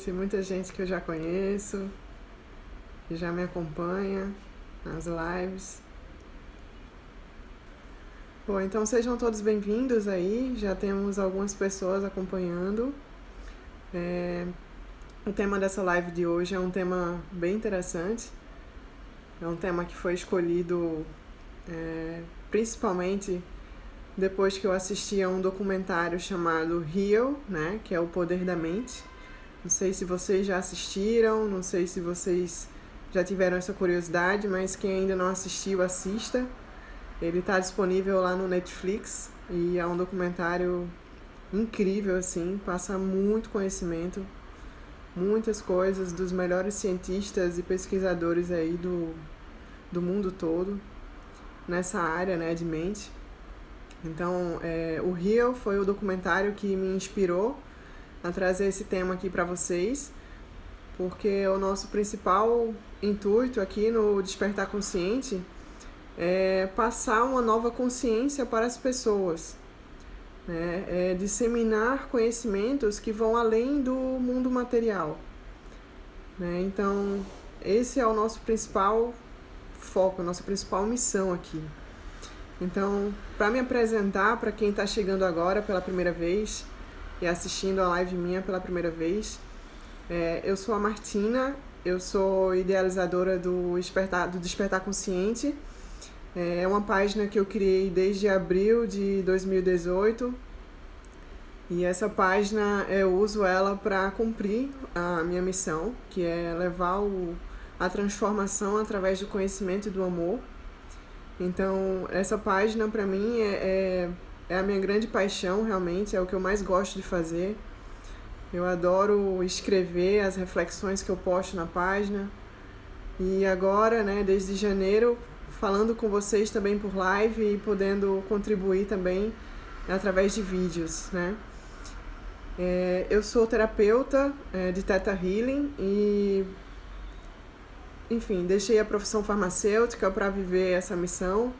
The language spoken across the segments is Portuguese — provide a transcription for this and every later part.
gente, muita gente que eu já conheço, que já me acompanha nas lives. Bom, então sejam todos bem-vindos aí, já temos algumas pessoas acompanhando. O tema dessa live de hoje é um tema bem interessante, é um tema que foi escolhido principalmente depois que eu assisti a um documentário chamado Heal, né, que é o Poder da Mente. Não sei se vocês já assistiram, não sei se vocês já tiveram essa curiosidade, mas quem ainda não assistiu, assista. Ele está disponível lá no Netflix e é um documentário incrível, assim, passa muito conhecimento, muitas coisas dos melhores cientistas e pesquisadores aí do mundo todo nessa área, né, de mente. Então, o Heal foi o documentário que me inspirou a trazer esse tema aqui para vocês, porque o nosso principal intuito aqui no Despertar Consciente é passar uma nova consciência para as pessoas, né? É disseminar conhecimentos que vão além do mundo material, né? Então, esse é o nosso principal foco, a nossa principal missão aqui. Então, para me apresentar, para quem está chegando agora pela primeira vez e assistindo a live minha pela primeira vez, eu sou a Martina, eu sou idealizadora do Despertar Consciente. É uma página que eu criei desde abril de 2018 e essa página eu uso ela para cumprir a minha missão, que é levar a transformação através do conhecimento e do amor. Então, essa página para mim é a minha grande paixão, realmente, é o que eu mais gosto de fazer. Eu adoro escrever as reflexões que eu posto na página. E agora, né, desde janeiro, falando com vocês também por live e podendo contribuir também através de vídeos, né? Eu sou terapeuta de Theta Healing e, enfim, deixei a profissão farmacêutica para viver essa missão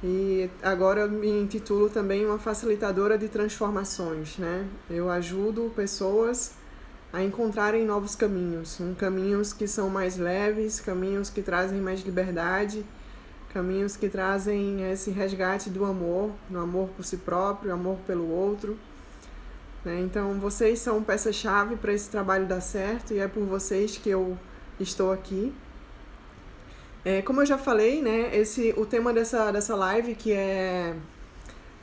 e agora eu me intitulo também uma facilitadora de transformações, né? Eu ajudo pessoas a encontrarem novos caminhos, caminhos que são mais leves, caminhos que trazem mais liberdade, caminhos que trazem esse resgate do amor por si próprio, amor pelo outro, né? Então vocês são peça-chave para esse trabalho dar certo e é por vocês que eu estou aqui. Como eu já falei, né, o tema dessa live, que é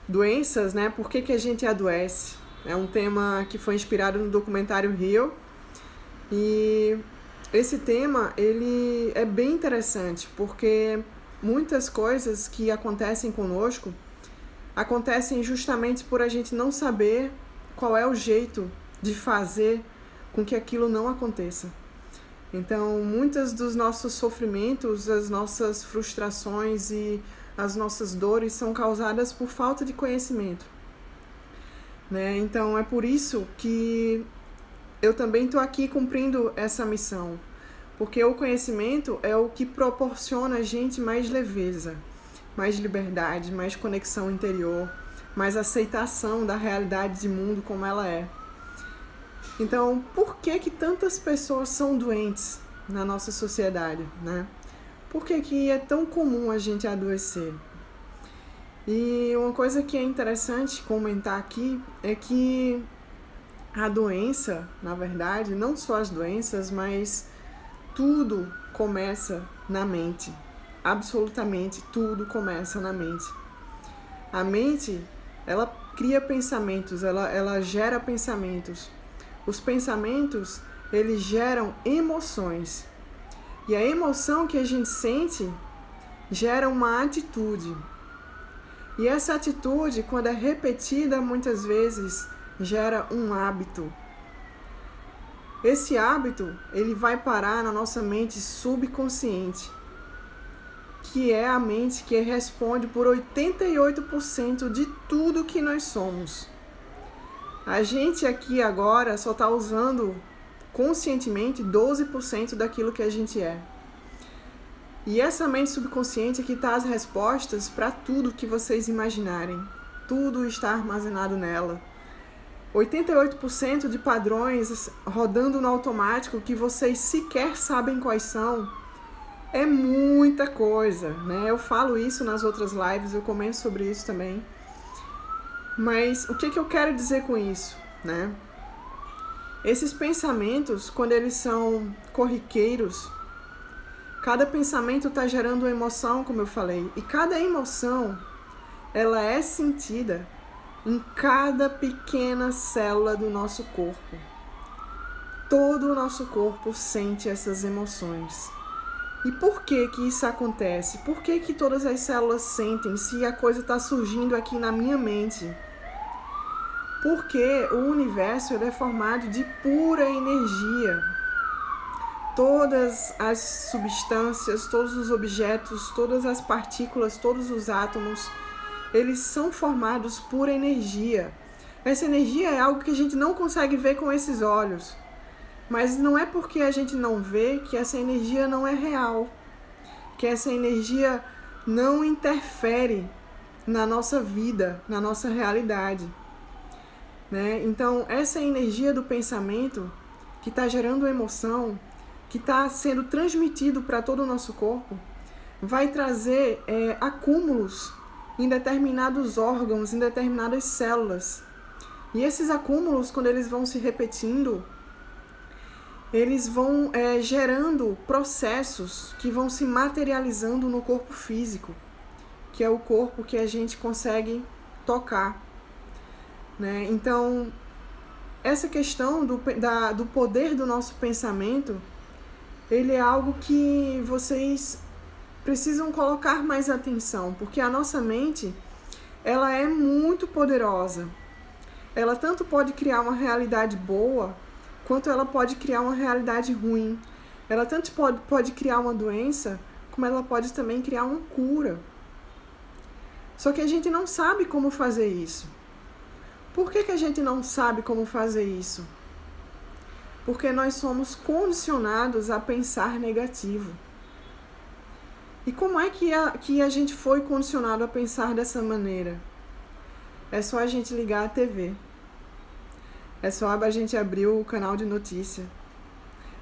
doenças, né, por que a gente adoece, é um tema que foi inspirado no documentário Heal, e esse tema ele é bem interessante, porque muitas coisas que acontecem conosco acontecem justamente por a gente não saber qual é o jeito de fazer com que aquilo não aconteça. Então, muitos dos nossos sofrimentos, as nossas frustrações e as nossas dores são causadas por falta de conhecimento, né? Então, é por isso que eu também estou aqui cumprindo essa missão, porque o conhecimento é o que proporciona a gente mais leveza, mais liberdade, mais conexão interior, mais aceitação da realidade de mundo como ela é. Então, por que tantas pessoas são doentes na nossa sociedade, né? Por que é tão comum a gente adoecer? E uma coisa que é interessante comentar aqui é que a doença, na verdade, não só as doenças, mas tudo começa na mente. Absolutamente tudo começa na mente. A mente, ela cria pensamentos, ela gera pensamentos. Os pensamentos, eles geram emoções. E a emoção que a gente sente gera uma atitude. E essa atitude, quando é repetida muitas vezes, gera um hábito. Esse hábito, ele vai parar na nossa mente subconsciente, que é a mente que responde por 88% de tudo que nós somos. A gente aqui agora só está usando conscientemente 12% daquilo que a gente é. E essa mente subconsciente é que está as respostas para tudo que vocês imaginarem. Tudo está armazenado nela. 88% de padrões rodando no automático que vocês sequer sabem quais são. É muita coisa, né? Eu falo isso nas outras lives, eu comento sobre isso também. Mas o que eu quero dizer com isso, né? Esses pensamentos, quando eles são corriqueiros, cada pensamento está gerando uma emoção, como eu falei, e cada emoção, ela é sentida em cada pequena célula do nosso corpo. Todo o nosso corpo sente essas emoções. E por que que isso acontece? Por que que todas as células sentem se a coisa está surgindo aqui na minha mente? Porque o universo ele é formado de pura energia. Todas as substâncias, todos os objetos, todas as partículas, todos os átomos, eles são formados por energia. Essa energia é algo que a gente não consegue ver com esses olhos. Mas não é porque a gente não vê que essa energia não é real. Que essa energia não interfere na nossa vida, na nossa realidade. Né? Então, essa energia do pensamento que está gerando emoção, que está sendo transmitido para todo o nosso corpo, vai trazer acúmulos em determinados órgãos, em determinadas células. E esses acúmulos, quando eles vão se repetindo, eles vão gerando processos que vão se materializando no corpo físico, que é o corpo que a gente consegue tocar. Né? Então, essa questão do poder do nosso pensamento, ele é algo que vocês precisam colocar mais atenção, porque a nossa mente, ela é muito poderosa. Ela tanto pode criar uma realidade boa, quanto ela pode criar uma realidade ruim. Ela tanto pode criar uma doença, como ela pode também criar uma cura. Só que a gente não sabe como fazer isso. Por que a gente não sabe como fazer isso? Porque nós somos condicionados a pensar negativo. E como é que a gente foi condicionado a pensar dessa maneira? É só a gente ligar a TV. É só a gente abrir o canal de notícia.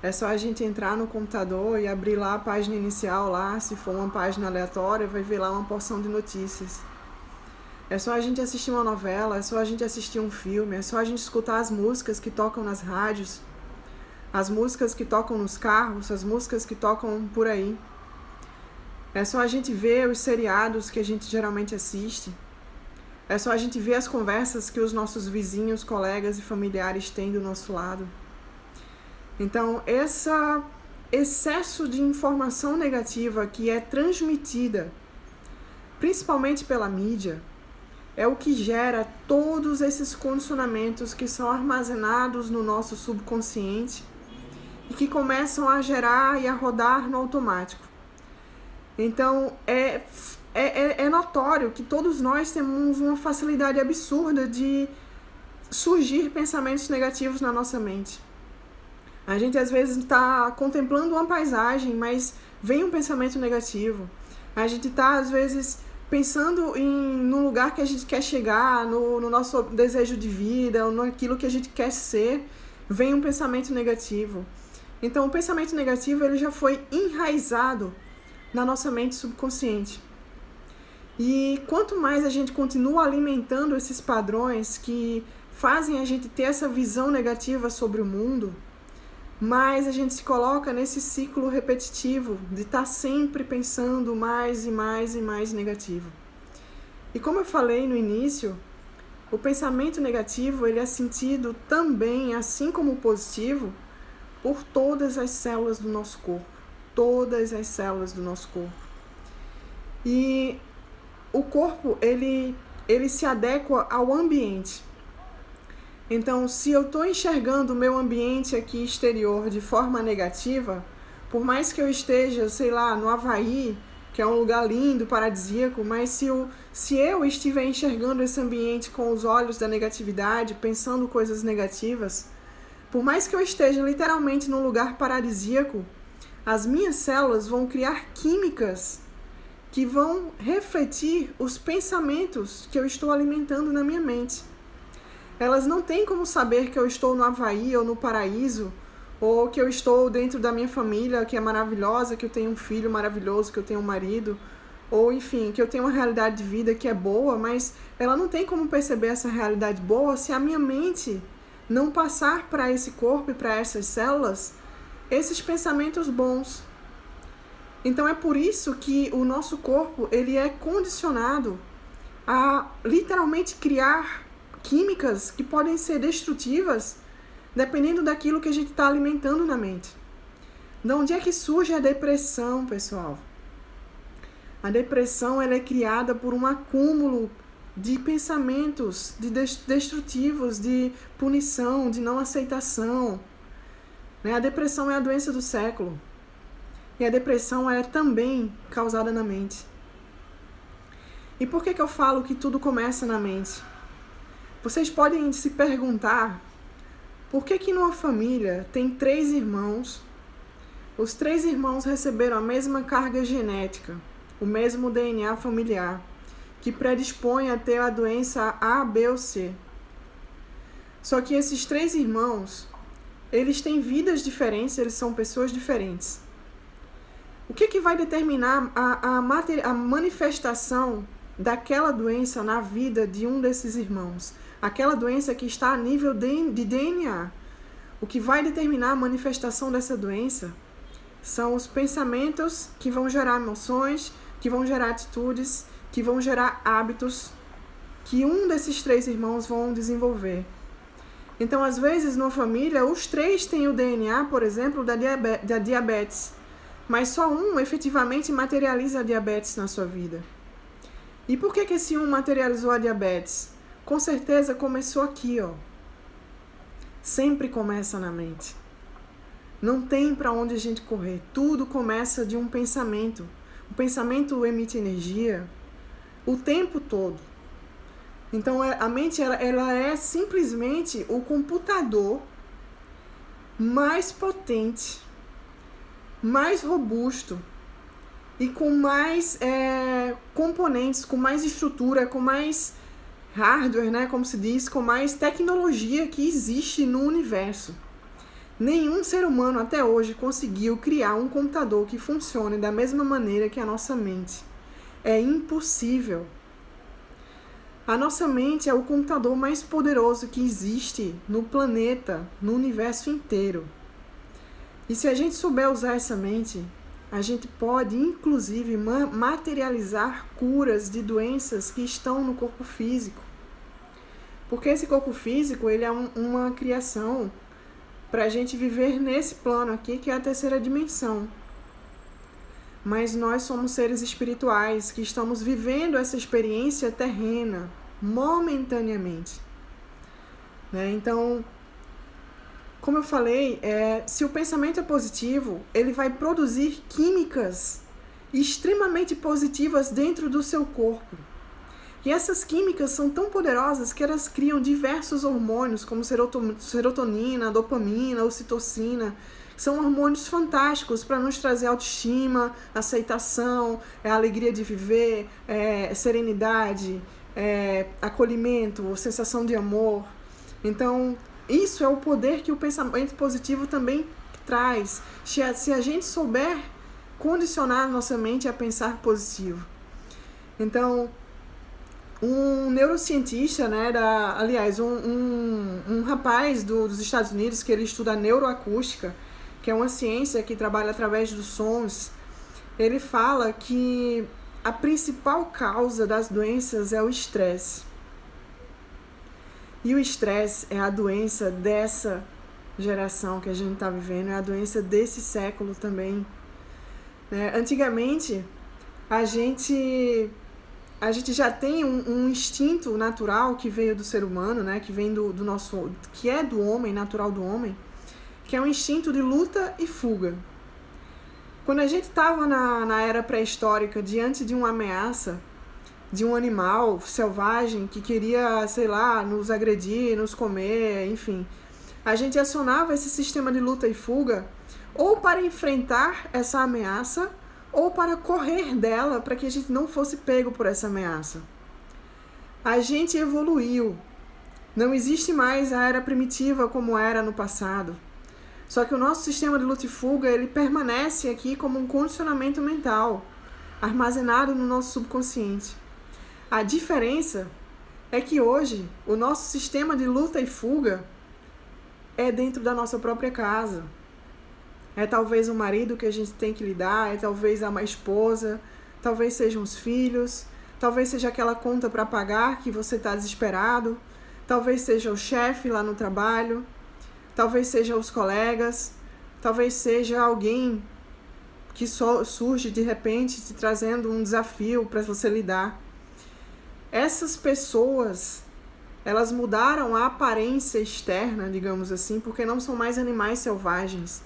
É só a gente entrar no computador e abrir lá a página inicial, lá, se for uma página aleatória, vai ver lá uma porção de notícias. É só a gente assistir uma novela, é só a gente assistir um filme, é só a gente escutar as músicas que tocam nas rádios, as músicas que tocam nos carros, as músicas que tocam por aí. É só a gente ver os seriados que a gente geralmente assiste. É só a gente ver as conversas que os nossos vizinhos, colegas e familiares têm do nosso lado. Então, esse excesso de informação negativa que é transmitida, principalmente pela mídia, é o que gera todos esses condicionamentos que são armazenados no nosso subconsciente e que começam a gerar e a rodar no automático. Então, é notório que todos nós temos uma facilidade absurda de surgir pensamentos negativos na nossa mente. A gente às vezes está contemplando uma paisagem, mas vem um pensamento negativo. A gente está às vezes pensando no lugar que a gente quer chegar, no nosso desejo de vida, ou naquilo que a gente quer ser, vem um pensamento negativo. Então, o pensamento negativo ele já foi enraizado na nossa mente subconsciente. E quanto mais a gente continua alimentando esses padrões que fazem a gente ter essa visão negativa sobre o mundo, mais a gente se coloca nesse ciclo repetitivo de estar sempre pensando mais e mais e mais negativo. E como eu falei no início, o pensamento negativo ele é sentido também, assim como o positivo, por todas as células do nosso corpo. Todas as células do nosso corpo. E o corpo, ele se adequa ao ambiente. Então, se eu estou enxergando o meu ambiente aqui exterior de forma negativa, por mais que eu esteja, sei lá, no Havaí, que é um lugar lindo, paradisíaco, mas se eu estiver enxergando esse ambiente com os olhos da negatividade, pensando coisas negativas, por mais que eu esteja literalmente num lugar paradisíaco, as minhas células vão criar químicas que vão refletir os pensamentos que eu estou alimentando na minha mente. Elas não têm como saber que eu estou no Havaí ou no paraíso, ou que eu estou dentro da minha família, que é maravilhosa, que eu tenho um filho maravilhoso, que eu tenho um marido, ou enfim, que eu tenho uma realidade de vida que é boa, mas ela não tem como perceber essa realidade boa se a minha mente não passar para esse corpo e para essas células esses pensamentos bons. Então é por isso que o nosso corpo ele é condicionado a literalmente criar químicas que podem ser destrutivas dependendo daquilo que a gente está alimentando na mente. De onde é que surge a depressão, pessoal? A depressão ela é criada por um acúmulo de pensamentos destrutivos, de punição, de não aceitação. A depressão é a doença do século. E a depressão é também causada na mente. E por que eu falo que tudo começa na mente? Vocês podem se perguntar por que numa família tem 3 irmãos, os 3 irmãos receberam a mesma carga genética, o mesmo DNA familiar, que predispõe a ter a doença A, B ou C. Só que esses 3 irmãos, eles têm vidas diferentes, eles são pessoas diferentes. O que vai determinar a manifestação daquela doença na vida de um desses irmãos? Aquela doença que está a nível de DNA. O que vai determinar a manifestação dessa doença são os pensamentos que vão gerar emoções, que vão gerar atitudes, que vão gerar hábitos que um desses 3 irmãos vão desenvolver. Então, às vezes, numa família, os 3 têm o DNA, por exemplo, da diabetes, mas só um efetivamente materializa a diabetes na sua vida. E por que esse um materializou a diabetes? Com certeza começou aqui, ó. Sempre começa na mente. Não tem para onde a gente correr. Tudo começa de um pensamento. O pensamento emite energia o tempo todo. Então, a mente ela é simplesmente o computador mais potente, mais robusto e com mais componentes, com mais estrutura, com mais hardware, né, como se diz, com mais tecnologia que existe no universo. Nenhum ser humano até hoje conseguiu criar um computador que funcione da mesma maneira que a nossa mente. É impossível. A nossa mente é o computador mais poderoso que existe no planeta, no universo inteiro. E se a gente souber usar essa mente, a gente pode, inclusive, materializar curas de doenças que estão no corpo físico. Porque esse corpo físico, ele é uma criação para a gente viver nesse plano aqui, que é a 3ª dimensão. Mas nós somos seres espirituais que estamos vivendo essa experiência terrena, momentaneamente. Então, como eu falei, se o pensamento é positivo, ele vai produzir químicas extremamente positivas dentro do seu corpo. E essas químicas são tão poderosas que elas criam diversos hormônios, como serotonina, dopamina, ocitocina. São hormônios fantásticos para nos trazer autoestima, aceitação, alegria de viver, serenidade, acolhimento, sensação de amor. Então, isso é o poder que o pensamento positivo também traz. Se a gente souber condicionar a nossa mente a pensar positivo. Então, um neurocientista, um rapaz dos Estados Unidos que ele estuda neuroacústica, que é uma ciência que trabalha através dos sons, ele fala que a principal causa das doenças é o estresse. E o estresse é a doença dessa geração que a gente está vivendo, é a doença desse século também. Antigamente, a gente já tem um instinto natural que veio do ser humano, que vem do nosso, que é do homem, natural do homem, que é um instinto de luta e fuga. Quando a gente estava na era pré-histórica, diante de uma ameaça, de um animal selvagem que queria, nos agredir, nos comer, enfim, a gente acionava esse sistema de luta e fuga ou para enfrentar essa ameaça ou para correr dela, para que a gente não fosse pego por essa ameaça. A gente evoluiu Não existe mais a era primitiva como era no passado. Só que o nosso sistema de luta e fuga, ele permanece aqui como um condicionamento mental, armazenado no nosso subconsciente. A diferença é que hoje o nosso sistema de luta e fuga é dentro da nossa própria casa. É talvez o marido que a gente tem que lidar, é talvez a esposa, talvez sejam os filhos, talvez seja aquela conta para pagar que você está desesperado, talvez seja o chefe lá no trabalho, talvez seja os colegas, talvez seja alguém que surge de repente te trazendo um desafio para você lidar. Essas pessoas, elas mudaram a aparência externa, digamos assim, porque não são mais animais selvagens.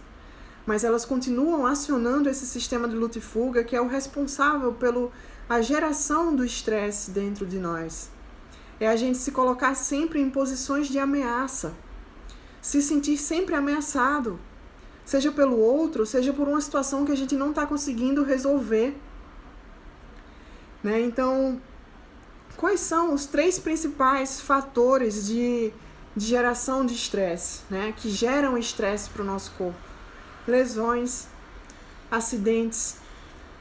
Mas elas continuam acionando esse sistema de luta e fuga que é o responsável pela geração do estresse dentro de nós. É a gente se colocar sempre em posições de ameaça. Se sentir sempre ameaçado. Seja pelo outro, seja por uma situação que a gente não está conseguindo resolver. Né? Então, quais são os 3 principais fatores de geração de estresse, né? Que geram estresse para o nosso corpo? Lesões, acidentes,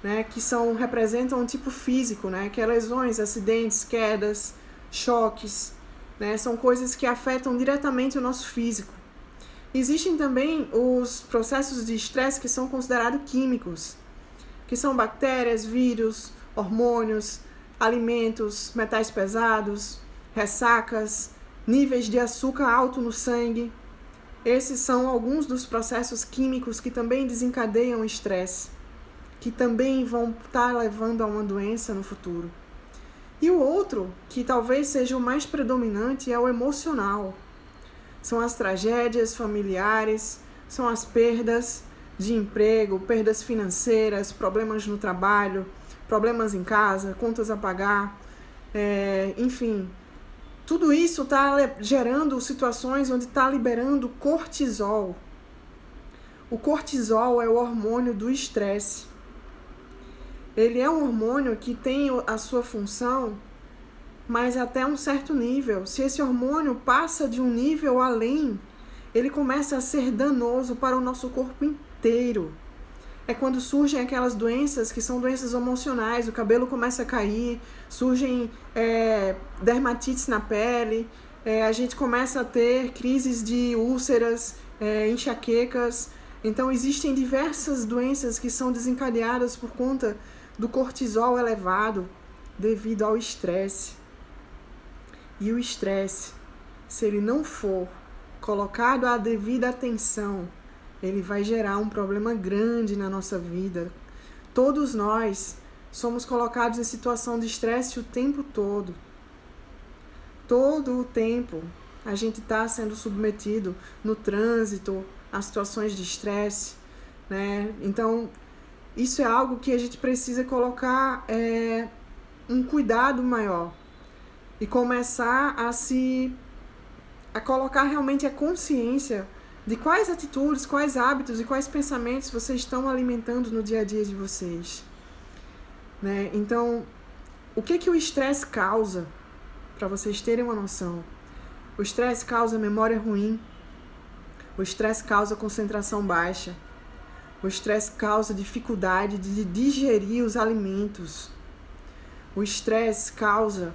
né? Que representam um tipo físico, né? Que é lesões, acidentes, quedas, choques, né? São coisas que afetam diretamente o nosso físico. Existem também os processos de estresse que são considerados químicos, que são bactérias, vírus, hormônios, alimentos, metais pesados, ressacas, níveis de açúcar alto no sangue. Esses são alguns dos processos químicos que também desencadeiam o estresse, que também vão estar levando a uma doença no futuro. E o outro, que talvez seja o mais predominante, é o emocional. São as tragédias familiares, são as perdas de emprego, perdas financeiras, problemas no trabalho, problemas em casa, contas a pagar, enfim. Tudo isso está gerando situações onde está liberando cortisol. O cortisol é o hormônio do estresse. Ele é um hormônio que tem a sua função, mas até um certo nível. Se esse hormônio passa de um nível além, ele começa a ser danoso para o nosso corpo inteiro. É quando surgem aquelas doenças que são doenças emocionais, o cabelo começa a cair, surgem dermatites na pele, a gente começa a ter crises de úlceras, enxaquecas. Então existem diversas doenças que são desencadeadas por conta do cortisol elevado devido ao estresse. E o estresse, se ele não for colocado a devida atenção, ele vai gerar um problema grande na nossa vida. Todos nós somos colocados em situação de estresse o tempo todo. Todo o tempo a gente está sendo submetido no trânsito a situações de estresse, né? Então, isso é algo que a gente precisa colocar um cuidado maior. E começar a colocar realmente a consciência de quais atitudes, quais hábitos e quais pensamentos vocês estão alimentando no dia a dia de vocês. Né? Então, o que o estresse causa? Para vocês terem uma noção. O estresse causa memória ruim. O estresse causa concentração baixa. O estresse causa dificuldade de digerir os alimentos. O estresse causa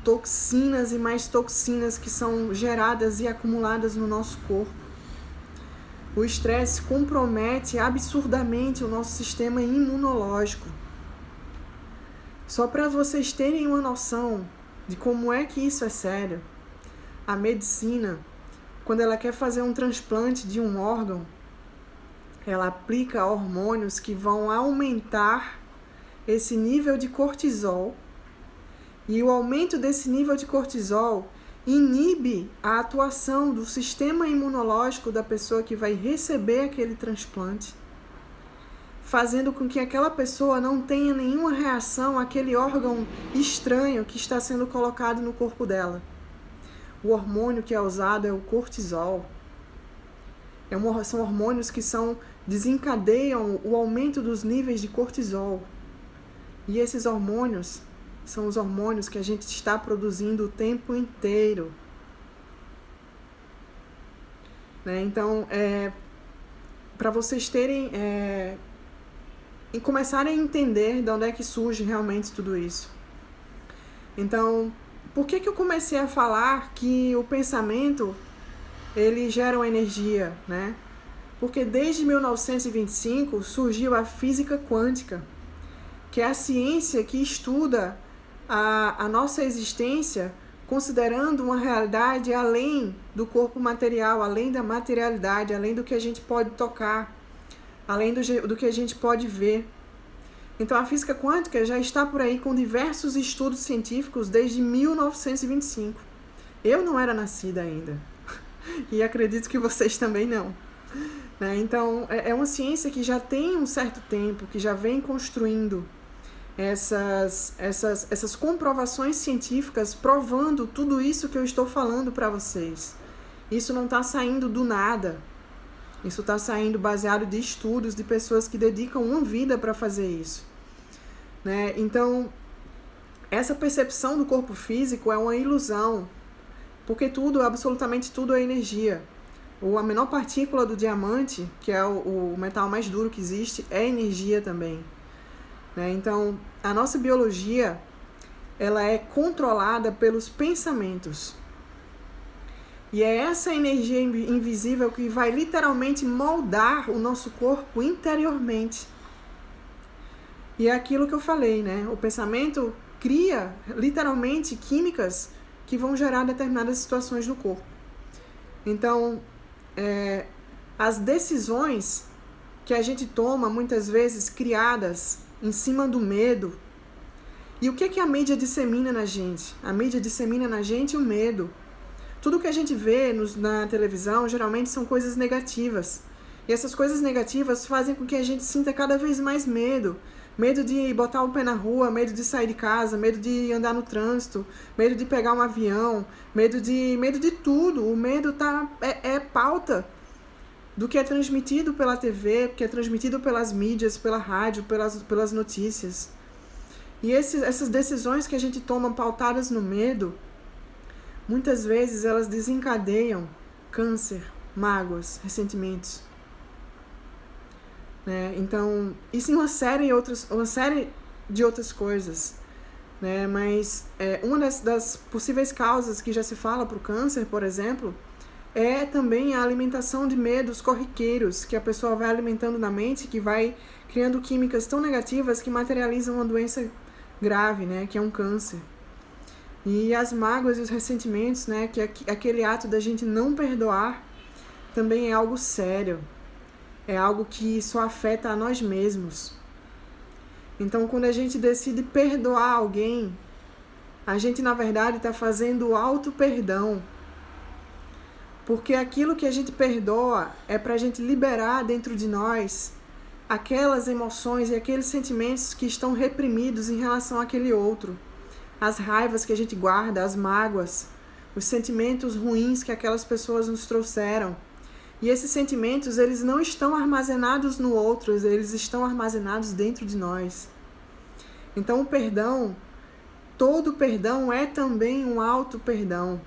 toxinas e mais toxinas que são geradas e acumuladas no nosso corpo. O estresse compromete absurdamente o nosso sistema imunológico. Só para vocês terem uma noção de como é que isso é sério, a medicina, quando ela quer fazer um transplante de um órgão, ela aplica hormônios que vão aumentar esse nível de cortisol. E o aumento desse nível de cortisol inibe a atuação do sistema imunológico da pessoa que vai receber aquele transplante, fazendo com que aquela pessoa não tenha nenhuma reação àquele órgão estranho que está sendo colocado no corpo dela. O hormônio que é usado é o cortisol. São hormônios que desencadeiam o aumento dos níveis de cortisol. E esses hormônios são os hormônios que a gente está produzindo o tempo inteiro. né? Então, para vocês terem e começarem a entender de onde é que surge realmente tudo isso. Então, por que eu comecei a falar que o pensamento ele gera uma energia, né? Porque desde 1925 surgiu a física quântica, que é a ciência que estuda a nossa existência considerando uma realidade além do corpo material, além da materialidade, além do que a gente pode tocar, além do que a gente pode ver. Então a física quântica já está por aí com diversos estudos científicos desde 1925. Eu não era nascida ainda, e acredito que vocês também não. Então é uma ciência que já tem um certo tempo, que já vem construindo essas comprovações científicas provando tudo isso que eu estou falando para vocês. Isso não está saindo do nada. Isso está saindo baseado de estudos de pessoas que dedicam uma vida para fazer isso, né? Então, essa percepção do corpo físico é uma ilusão, porque tudo, absolutamente tudo é energia. A menor partícula do diamante, que é o metal mais duro que existe, é energia também, né? Então, a nossa biologia, ela é controlada pelos pensamentos. E é essa energia invisível que vai literalmente moldar o nosso corpo interiormente. E é aquilo que eu falei, né? O pensamento cria literalmente químicas que vão gerar determinadas situações no corpo. Então, as decisões que a gente toma, muitas vezes criadas em cima do medo. E o que a mídia dissemina na gente? A mídia dissemina na gente o medo. Tudo que a gente vê na televisão geralmente são coisas negativas. E essas coisas negativas fazem com que a gente sinta cada vez mais medo. Medo de botar o pé na rua, medo de sair de casa, medo de andar no trânsito, medo de pegar um avião, medo de tudo. O medo é pauta do que é transmitido pela TV, que é transmitido pelas mídias, pela rádio, pelas notícias. E essas decisões que a gente toma pautadas no medo, muitas vezes elas desencadeiam câncer, mágoas, ressentimentos, né? Então, isso em uma série de outras coisas, né? Mas uma das possíveis causas que já se fala para o câncer, por exemplo, é também a alimentação de medos corriqueiros que a pessoa vai alimentando na mente, que vai criando químicas tão negativas que materializam uma doença grave, né? Que é um câncer. E as mágoas e os ressentimentos, né, que é aquele ato da gente não perdoar, também é algo sério. É algo que só afeta a nós mesmos. Então, quando a gente decide perdoar alguém, a gente, na verdade, está fazendo auto-perdão. Porque aquilo que a gente perdoa é para a gente liberar dentro de nós aquelas emoções e aqueles sentimentos que estão reprimidos em relação àquele outro. As raivas que a gente guarda, as mágoas, os sentimentos ruins que aquelas pessoas nos trouxeram. E esses sentimentos, eles não estão armazenados no outro, eles estão armazenados dentro de nós. Então o perdão, todo perdão é também um auto-perdão.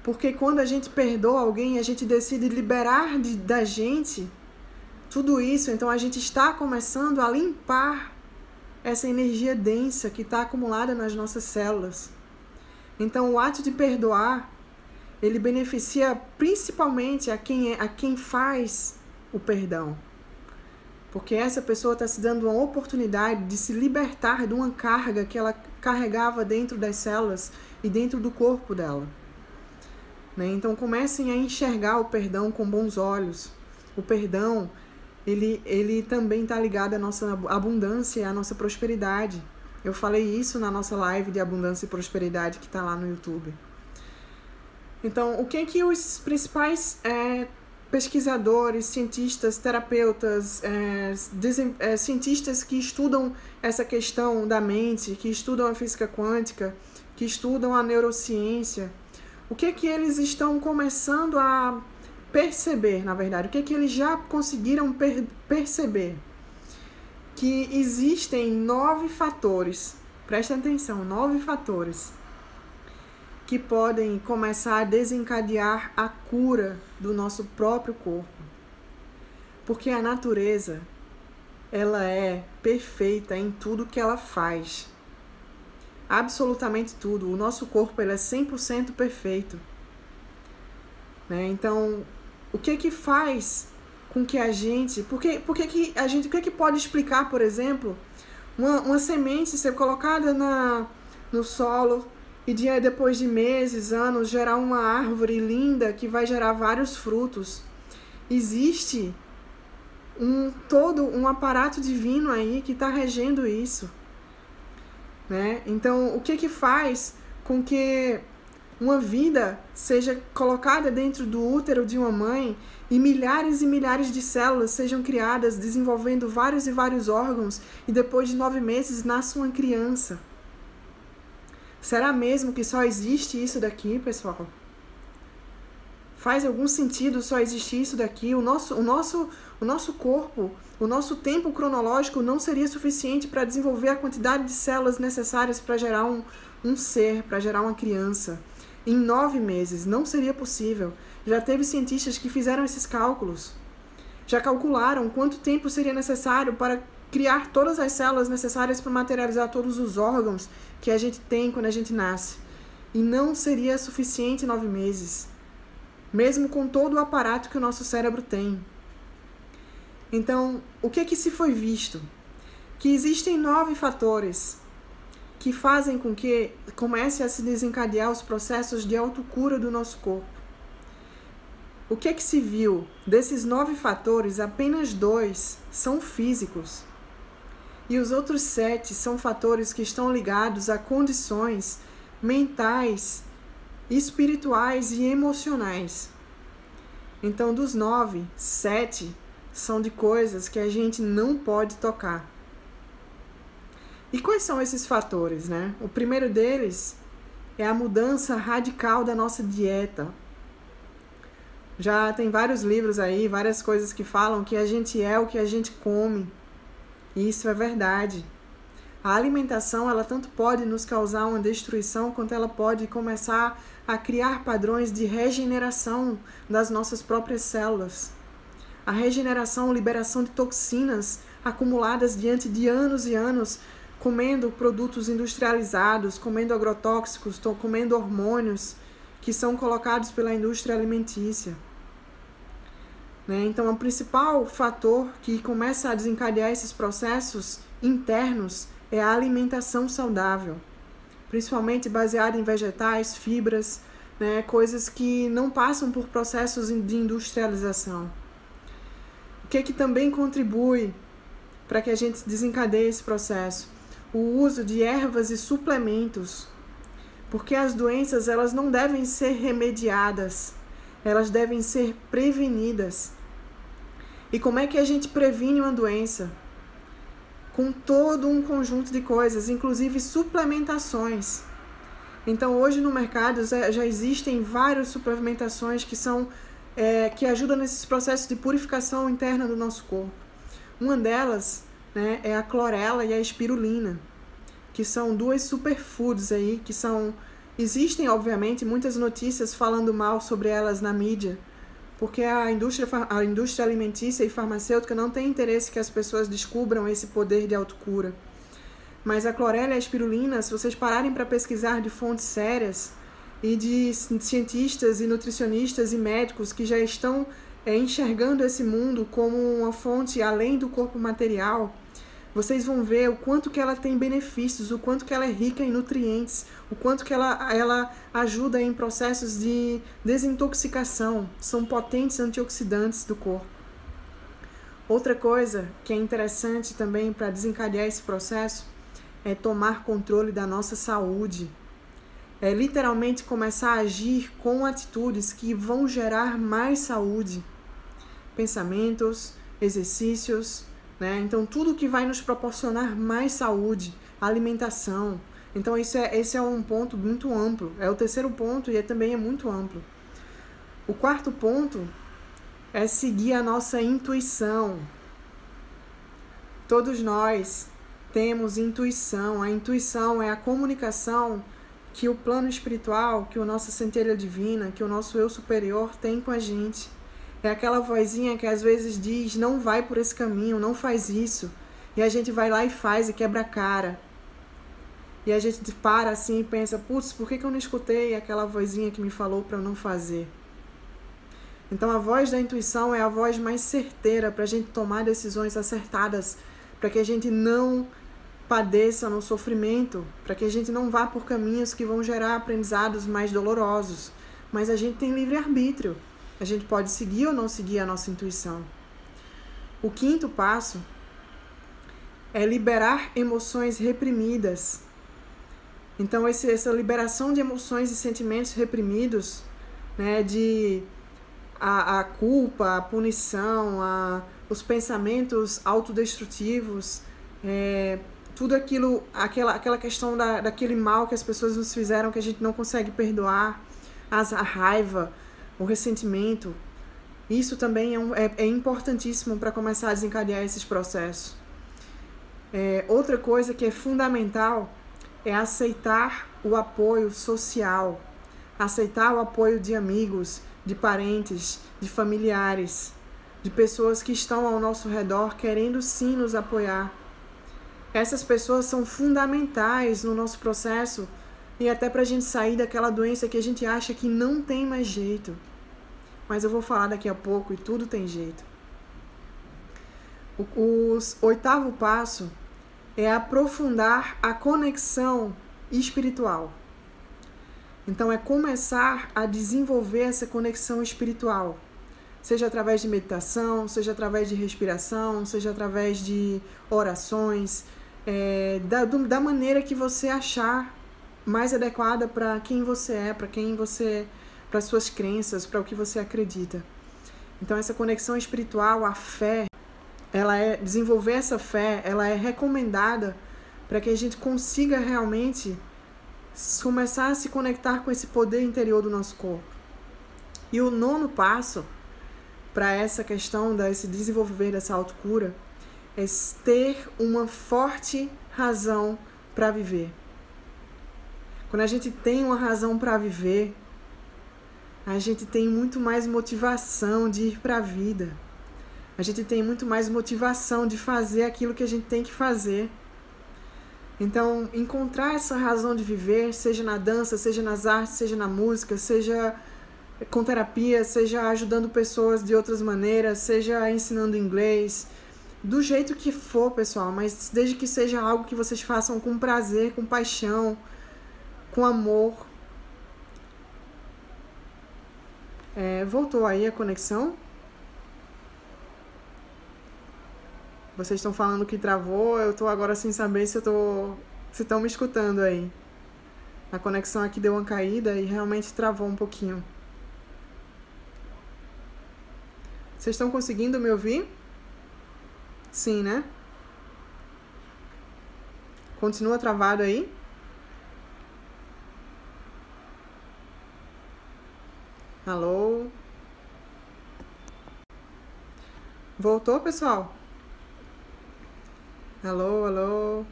Porque quando a gente perdoa alguém, a gente decide liberar da gente tudo isso, então a gente está começando a limpar essa energia densa que está acumulada nas nossas células. Então, o ato de perdoar, ele beneficia principalmente a quem faz o perdão. Porque essa pessoa está se dando uma oportunidade de se libertar de uma carga que ela carregava dentro das células e dentro do corpo dela. Né? Então, comecem a enxergar o perdão com bons olhos. O perdão, ele também está ligado à nossa abundância e à nossa prosperidade. Eu falei isso na nossa live de abundância e prosperidade que está lá no YouTube. Então, o que os principais pesquisadores, cientistas, terapeutas, cientistas que estudam essa questão da mente, que estudam a física quântica, que estudam a neurociência, o que eles estão começando a perceber, na verdade, o que eles já conseguiram perceber? Que existem 9 fatores, prestem atenção, 9 fatores, que podem começar a desencadear a cura do nosso próprio corpo. Porque a natureza, ela é perfeita em tudo que ela faz. Absolutamente tudo. O nosso corpo, ele é 100% perfeito. Né? Então, o que faz com que a gente... o que pode explicar, por exemplo, uma semente ser colocada no solo e depois de meses, anos, gerar uma árvore linda que vai gerar vários frutos? Existe todo um aparato divino aí que está regendo isso. Né? Então, o que faz com que uma vida seja colocada dentro do útero de uma mãe e milhares de células sejam criadas, desenvolvendo vários e vários órgãos, e depois de 9 meses nasce uma criança? Será mesmo que só existe isso daqui, pessoal? Faz algum sentido só existir isso daqui? O nosso corpo, o nosso tempo cronológico não seria suficiente para desenvolver a quantidade de células necessárias para gerar um ser, para gerar uma criança. Em 9 meses, não seria possível. Já teve cientistas que fizeram esses cálculos. Já calcularam quanto tempo seria necessário para criar todas as células necessárias para materializar todos os órgãos que a gente tem quando a gente nasce. E não seria suficiente 9 meses. Mesmo com todo o aparato que o nosso cérebro tem. Então, o que se foi visto? Que existem 9 fatores que fazem com que comece a se desencadear os processos de autocura do nosso corpo. O que se viu? Desses 9 fatores, apenas 2 são físicos. E os outros 7 são fatores que estão ligados a condições mentais, espirituais e emocionais. Então, dos 9, 7 são de coisas que a gente não pode tocar. E quais são esses fatores, né? O primeiro deles é a mudança radical da nossa dieta. Já tem vários livros aí, várias coisas que falam que a gente é o que a gente come. E isso é verdade. A alimentação, ela tanto pode nos causar uma destruição, quanto ela pode começar a criar padrões de regeneração das nossas próprias células. A regeneração, liberação de toxinas acumuladas diante de anos e anos, comendo produtos industrializados, comendo agrotóxicos, comendo hormônios que são colocados pela indústria alimentícia. Né? Então, o principal fator que começa a desencadear esses processos internos é a alimentação saudável, principalmente baseada em vegetais, fibras, né? Coisas que não passam por processos de industrialização. O que também contribui para que a gente desencadeie esse processo? O uso de ervas e suplementos, porque as doenças, elas não devem ser remediadas, elas devem ser prevenidas. E como é que a gente previne uma doença? Com todo um conjunto de coisas, inclusive suplementações. Então, hoje no mercado já existem várias suplementações que ajudam nesses processos de purificação interna do nosso corpo. Uma delas, né, é a clorela e a espirulina, que são 2 superfoods aí, existem, obviamente, muitas notícias falando mal sobre elas na mídia, porque a indústria alimentícia e farmacêutica não tem interesse que as pessoas descubram esse poder de autocura. Mas a clorela e a espirulina, se vocês pararem para pesquisar de fontes sérias e de cientistas e nutricionistas e médicos que já estão enxergando esse mundo como uma fonte além do corpo material, vocês vão ver o quanto que ela tem benefícios, o quanto que ela é rica em nutrientes, o quanto que ela ajuda em processos de desintoxicação, são potentes antioxidantes do corpo. Outra coisa que é interessante também para desencadear esse processo é tomar controle da nossa saúde. É literalmente começar a agir com atitudes que vão gerar mais saúde. Pensamentos, exercícios, né? Então, tudo que vai nos proporcionar mais saúde, alimentação. Então, esse é um ponto muito amplo. É o terceiro ponto e também é muito amplo. O quarto ponto é seguir a nossa intuição. Todos nós temos intuição. A intuição é a comunicação que o plano espiritual, que a nossa centelha divina, que o nosso eu superior tem com a gente. É aquela vozinha que às vezes diz, não vai por esse caminho, não faz isso. E a gente vai lá e faz e quebra a cara. E a gente para assim e pensa, putz, por que eu não escutei aquela vozinha que me falou para eu não fazer? Então a voz da intuição é a voz mais certeira para a gente tomar decisões acertadas, para que a gente não padeça no sofrimento, para que a gente não vá por caminhos que vão gerar aprendizados mais dolorosos. Mas a gente tem livre-arbítrio. A gente pode seguir ou não seguir a nossa intuição. O quinto passo é liberar emoções reprimidas. Então, essa liberação de emoções e sentimentos reprimidos, né, de a culpa, a punição, os pensamentos autodestrutivos, tudo aquilo, aquela questão daquele mal que as pessoas nos fizeram que a gente não consegue perdoar, a raiva, o ressentimento, isso também é importantíssimo para começar a desencadear esses processos. Outra coisa que é fundamental é aceitar o apoio social, aceitar o apoio de amigos, de parentes, de familiares, de pessoas que estão ao nosso redor querendo sim nos apoiar. Essas pessoas são fundamentais no nosso processo e até para a gente sair daquela doença que a gente acha que não tem mais jeito. Mas eu vou falar daqui a pouco e tudo tem jeito. O oitavo passo é aprofundar a conexão espiritual. Então, é começar a desenvolver essa conexão espiritual. Seja através de meditação, seja através de respiração, seja através de orações, da maneira que você achar mais adequada para quem você é, para as suas crenças, para o que você acredita. Então, essa conexão espiritual, a fé, desenvolver essa fé, ela é recomendada para que a gente consiga realmente começar a se conectar com esse poder interior do nosso corpo. E o nono passo para essa questão desse desenvolver dessa autocura é ter uma forte razão para viver. Quando a gente tem uma razão para viver, a gente tem muito mais motivação de ir para a vida. A gente tem muito mais motivação de fazer aquilo que a gente tem que fazer. Então, encontrar essa razão de viver, seja na dança, seja nas artes, seja na música, seja com terapia, seja ajudando pessoas de outras maneiras, seja ensinando inglês, do jeito que for, pessoal, mas desde que seja algo que vocês façam com prazer, com paixão, com amor. Voltou aí a conexão? Vocês estão falando que travou, eu estou agora sem saber se estão me escutando aí. A conexão aqui deu uma caída e realmente travou um pouquinho. Vocês estão conseguindo me ouvir? Sim, né? Continua travado aí? Alô? Voltou, pessoal? Alô, alô?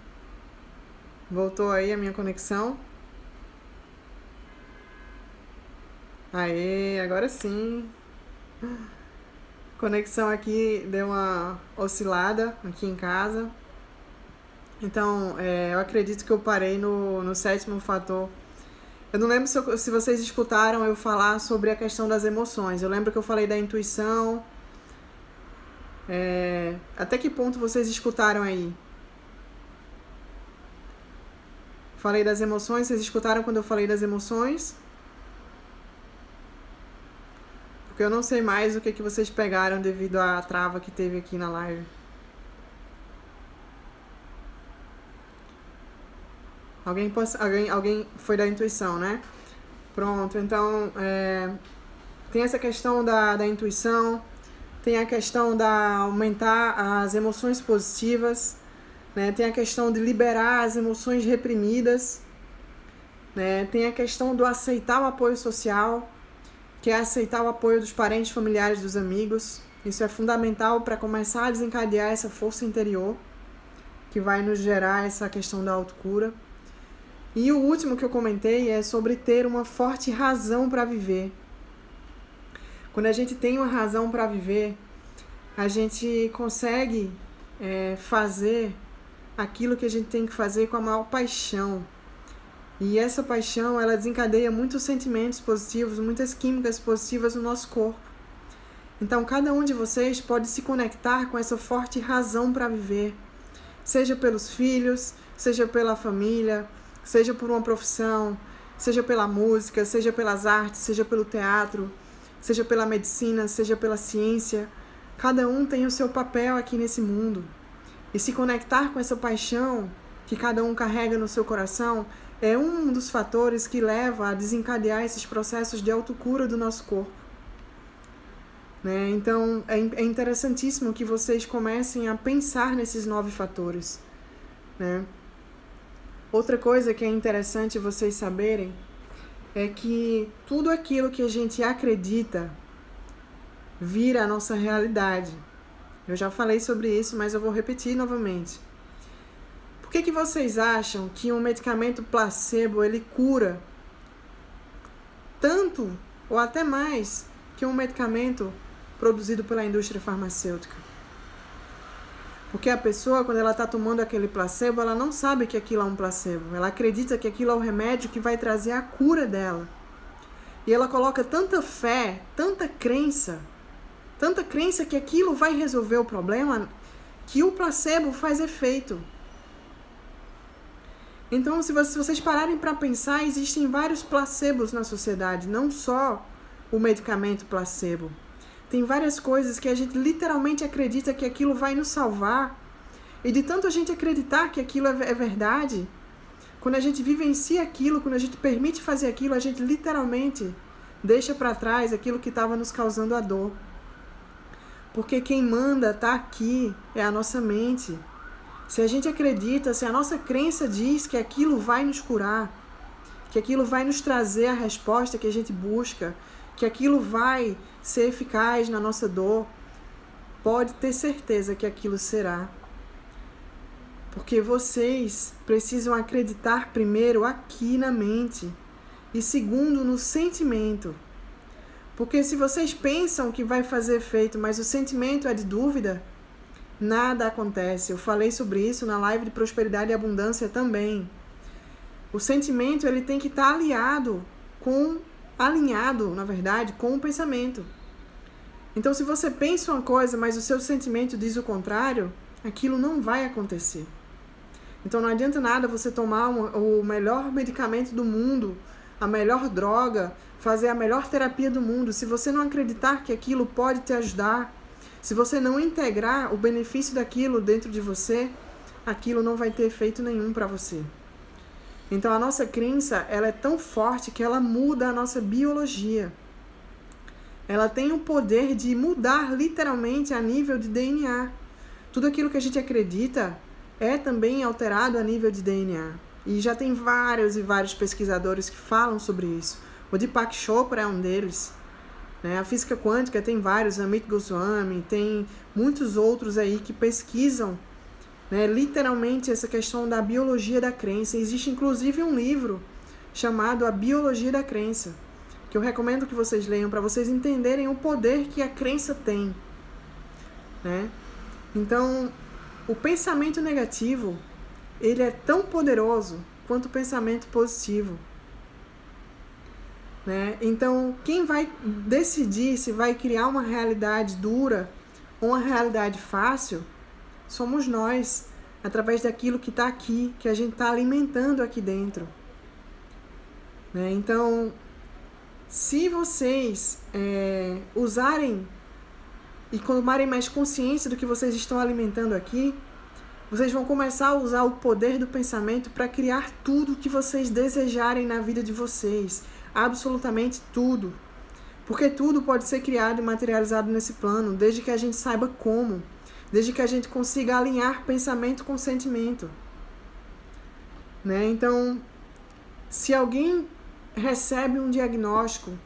Voltou aí a minha conexão? Aê, agora sim. Conexão aqui deu uma oscilada aqui em casa. Então, eu acredito que eu parei no sétimo fator. Eu não lembro se vocês escutaram eu falar sobre a questão das emoções. Eu lembro que eu falei da intuição. Até que ponto vocês escutaram aí? Falei das emoções, vocês escutaram quando eu falei das emoções? Porque eu não sei mais o que vocês pegaram devido à trava que teve aqui na live. Alguém foi da intuição, né? Pronto, então tem essa questão da intuição, tem a questão da aumentar as emoções positivas, né? Tem a questão de liberar as emoções reprimidas, né? Tem a questão do aceitar o apoio social, que é aceitar o apoio dos parentes, familiares, dos amigos. Isso é fundamental para começar a desencadear essa força interior que vai nos gerar essa questão da autocura. E o último que eu comentei é sobre ter uma forte razão para viver. Quando a gente tem uma razão para viver, a gente consegue fazer aquilo que a gente tem que fazer com a maior paixão. E essa paixão, ela desencadeia muitos sentimentos positivos, muitas químicas positivas no nosso corpo. Então, cada um de vocês pode se conectar com essa forte razão para viver. Seja pelos filhos, seja pela família, seja por uma profissão, seja pela música, seja pelas artes, seja pelo teatro, seja pela medicina, seja pela ciência. Cada um tem o seu papel aqui nesse mundo. E se conectar com essa paixão que cada um carrega no seu coração é um dos fatores que leva a desencadear esses processos de autocura do nosso corpo. Né? Então, é interessantíssimo que vocês comecem a pensar nesses 9 fatores. Né? Outra coisa que é interessante vocês saberem é que tudo aquilo que a gente acredita vira a nossa realidade. Eu já falei sobre isso, mas eu vou repetir novamente. Por que vocês acham que um medicamento placebo ele cura tanto ou até mais que um medicamento produzido pela indústria farmacêutica? Porque a pessoa, quando ela está tomando aquele placebo, ela não sabe que aquilo é um placebo. Ela acredita que aquilo é o remédio que vai trazer a cura dela. E ela coloca tanta fé, tanta crença que aquilo vai resolver o problema, que o placebo faz efeito. Então, se vocês pararem para pensar, existem vários placebos na sociedade, não só o medicamento placebo. Tem várias coisas que a gente literalmente acredita que aquilo vai nos salvar. E de tanto a gente acreditar que aquilo é verdade, quando a gente vivencia aquilo, quando a gente permite fazer aquilo, a gente literalmente deixa para trás aquilo que estava nos causando a dor. Porque quem manda tá aqui é a nossa mente. Se a gente acredita, se a nossa crença diz que aquilo vai nos curar, que aquilo vai nos trazer a resposta que a gente busca, que aquilo vai ser eficaz na nossa dor, pode ter certeza que aquilo será. Porque vocês precisam acreditar primeiro aqui na mente e segundo no sentimento. Porque se vocês pensam que vai fazer efeito, mas o sentimento é de dúvida, nada acontece. Eu falei sobre isso na live de prosperidade e abundância também. O sentimento ele tem que estar alinhado, na verdade, com o pensamento. Então, se você pensa uma coisa, mas o seu sentimento diz o contrário, aquilo não vai acontecer. Então, não adianta nada você tomar o melhor medicamento do mundo, a melhor droga, fazer a melhor terapia do mundo. Se você não acreditar que aquilo pode te ajudar, se você não integrar o benefício daquilo dentro de você, aquilo não vai ter efeito nenhum para você. Então, a nossa crença, ela é tão forte que ela muda a nossa biologia. Ela tem o poder de mudar literalmente a nível de DNA. Tudo aquilo que a gente acredita é também alterado a nível de DNA. E já tem vários e vários pesquisadores que falam sobre isso. O Deepak Chopra é um deles. Né? A física quântica tem vários, Amit Goswami, tem muitos outros aí que pesquisam, né, literalmente essa questão da biologia da crença. Existe inclusive um livro chamado A Biologia da Crença, que eu recomendo que vocês leiam para vocês entenderem o poder que a crença tem. Né? Então, o pensamento negativo, ele é tão poderoso quanto o pensamento positivo. Né? Então, quem vai decidir se vai criar uma realidade dura ou uma realidade fácil somos nós, através daquilo que está aqui, que a gente está alimentando aqui dentro. Né? Então, se vocês usarem e tomarem mais consciência do que vocês estão alimentando aqui, vocês vão começar a usar o poder do pensamento para criar tudo que vocês desejarem na vida de vocês. Absolutamente tudo. Porque tudo pode ser criado e materializado nesse plano, desde que a gente saiba como. Desde que a gente consiga alinhar pensamento com sentimento. Né? Então, se alguém recebe um diagnóstico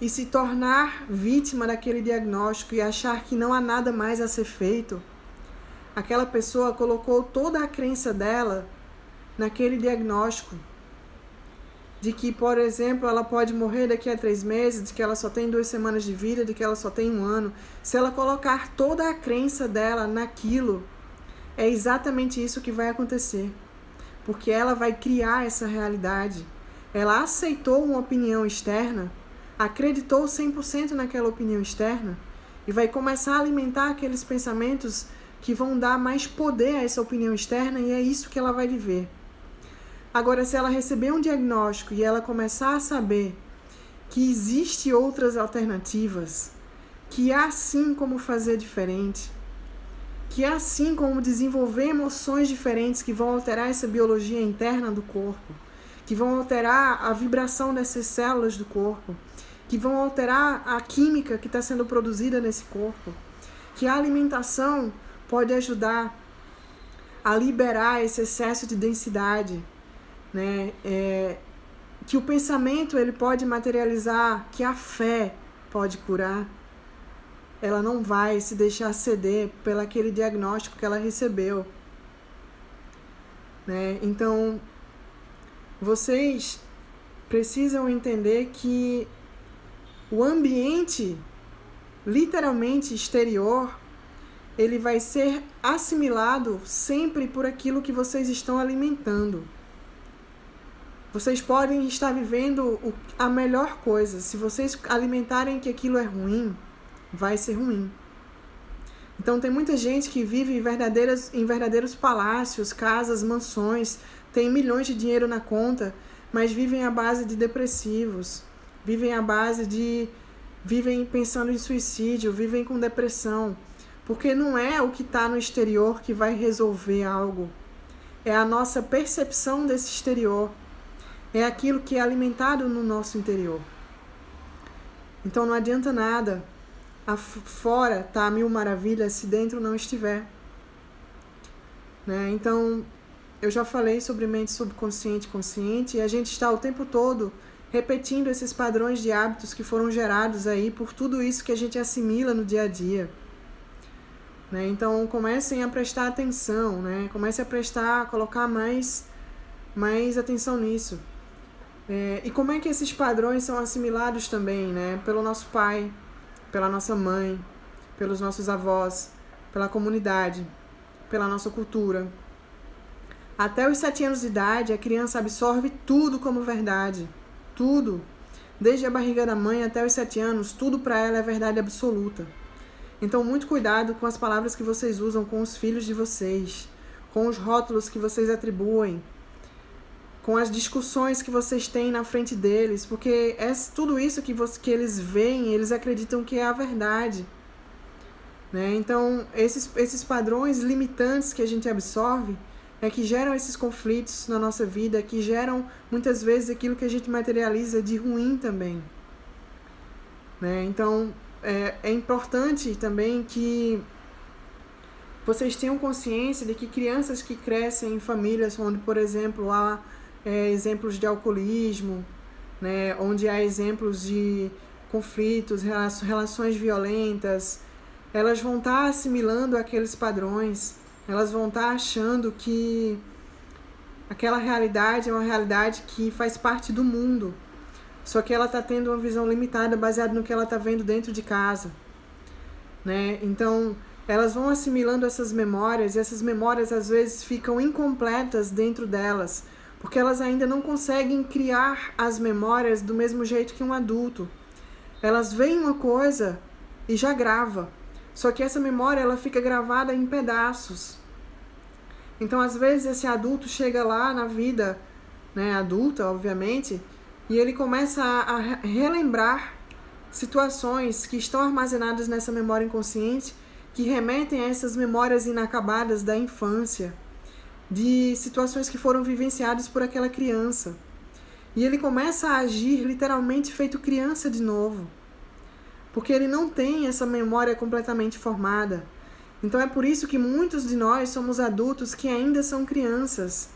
e se tornar vítima daquele diagnóstico e achar que não há nada mais a ser feito, aquela pessoa colocou toda a crença dela naquele diagnóstico de que, por exemplo, ela pode morrer daqui a 3 meses, de que ela só tem 2 semanas de vida, de que ela só tem 1 ano, se ela colocar toda a crença dela naquilo, é exatamente isso que vai acontecer. Porque ela vai criar essa realidade. Ela aceitou uma opinião externa, acreditou 100% naquela opinião externa e vai começar a alimentar aqueles pensamentos que vão dar mais poder a essa opinião externa, e é isso que ela vai viver. Agora, se ela receber um diagnóstico e ela começar a saber que existem outras alternativas, que há sim como fazer diferente, que há sim como desenvolver emoções diferentes que vão alterar essa biologia interna do corpo, que vão alterar a vibração dessas células do corpo, que vão alterar a química que está sendo produzida nesse corpo, que a alimentação pode ajudar a liberar esse excesso de densidade, né? Que o pensamento ele pode materializar, que a fé pode curar. Ela não vai se deixar ceder pelo aquele diagnóstico que ela recebeu, né? Então, vocês precisam entender que o ambiente, literalmente exterior, ele vai ser assimilado sempre por aquilo que vocês estão alimentando. Vocês podem estar vivendo a melhor coisa. Se vocês alimentarem que aquilo é ruim, vai ser ruim. Então tem muita gente que vive em verdadeiros palácios, casas, mansões, tem milhões de dinheiro na conta, mas vivem à base de depressivos, vivem pensando em suicídio, vivem com depressão, porque não é o que está no exterior que vai resolver algo, é a nossa percepção desse exterior, é aquilo que é alimentado no nosso interior. Então não adianta nada fora tá 1000 maravilhas se dentro não estiver, né? Então eu já falei sobre mente subconsciente e consciente, e a gente está o tempo todo repetindo esses padrões de hábitos que foram gerados aí por tudo isso que a gente assimila no dia a dia, né? Então comecem a prestar atenção, né? Comecem a colocar mais atenção nisso. E como é que esses padrões são assimilados também, né? Pelo nosso pai, pela nossa mãe, pelos nossos avós, pela comunidade, pela nossa cultura. Até os 7 anos de idade, a criança absorve tudo como verdade. Tudo. Desde a barriga da mãe até os 7 anos, tudo para ela é verdade absoluta. Então, muito cuidado com as palavras que vocês usam com os filhos de vocês, com os rótulos que vocês atribuem, com as discussões que vocês têm na frente deles, porque tudo isso que eles veem, eles acreditam que é a verdade, né? Então, esses padrões limitantes que a gente absorve é que geram esses conflitos na nossa vida, que geram muitas vezes aquilo que a gente materializa de ruim também, né? Então, é importante também que vocês tenham consciência de que crianças que crescem em famílias onde, por exemplo, há exemplos de alcoolismo, né, onde há exemplos de conflitos, relações violentas, elas vão estar assimilando aqueles padrões, elas vão estar achando que aquela realidade é uma realidade que faz parte do mundo, só que ela está tendo uma visão limitada baseada no que ela está vendo dentro de casa, né? Então, elas vão assimilando essas memórias, e essas memórias às vezes ficam incompletas dentro delas, porque elas ainda não conseguem criar as memórias do mesmo jeito que um adulto. Elas veem uma coisa e já grava, só que essa memória ela fica gravada em pedaços. Então, às vezes, esse adulto chega lá na vida, né, adulta, obviamente, e ele começa a relembrar situações que estão armazenadas nessa memória inconsciente, que remetem a essas memórias inacabadas da infância, de situações que foram vivenciadas por aquela criança. E ele começa a agir literalmente feito criança de novo, porque ele não tem essa memória completamente formada. Então é por isso que muitos de nós somos adultos que ainda são crianças,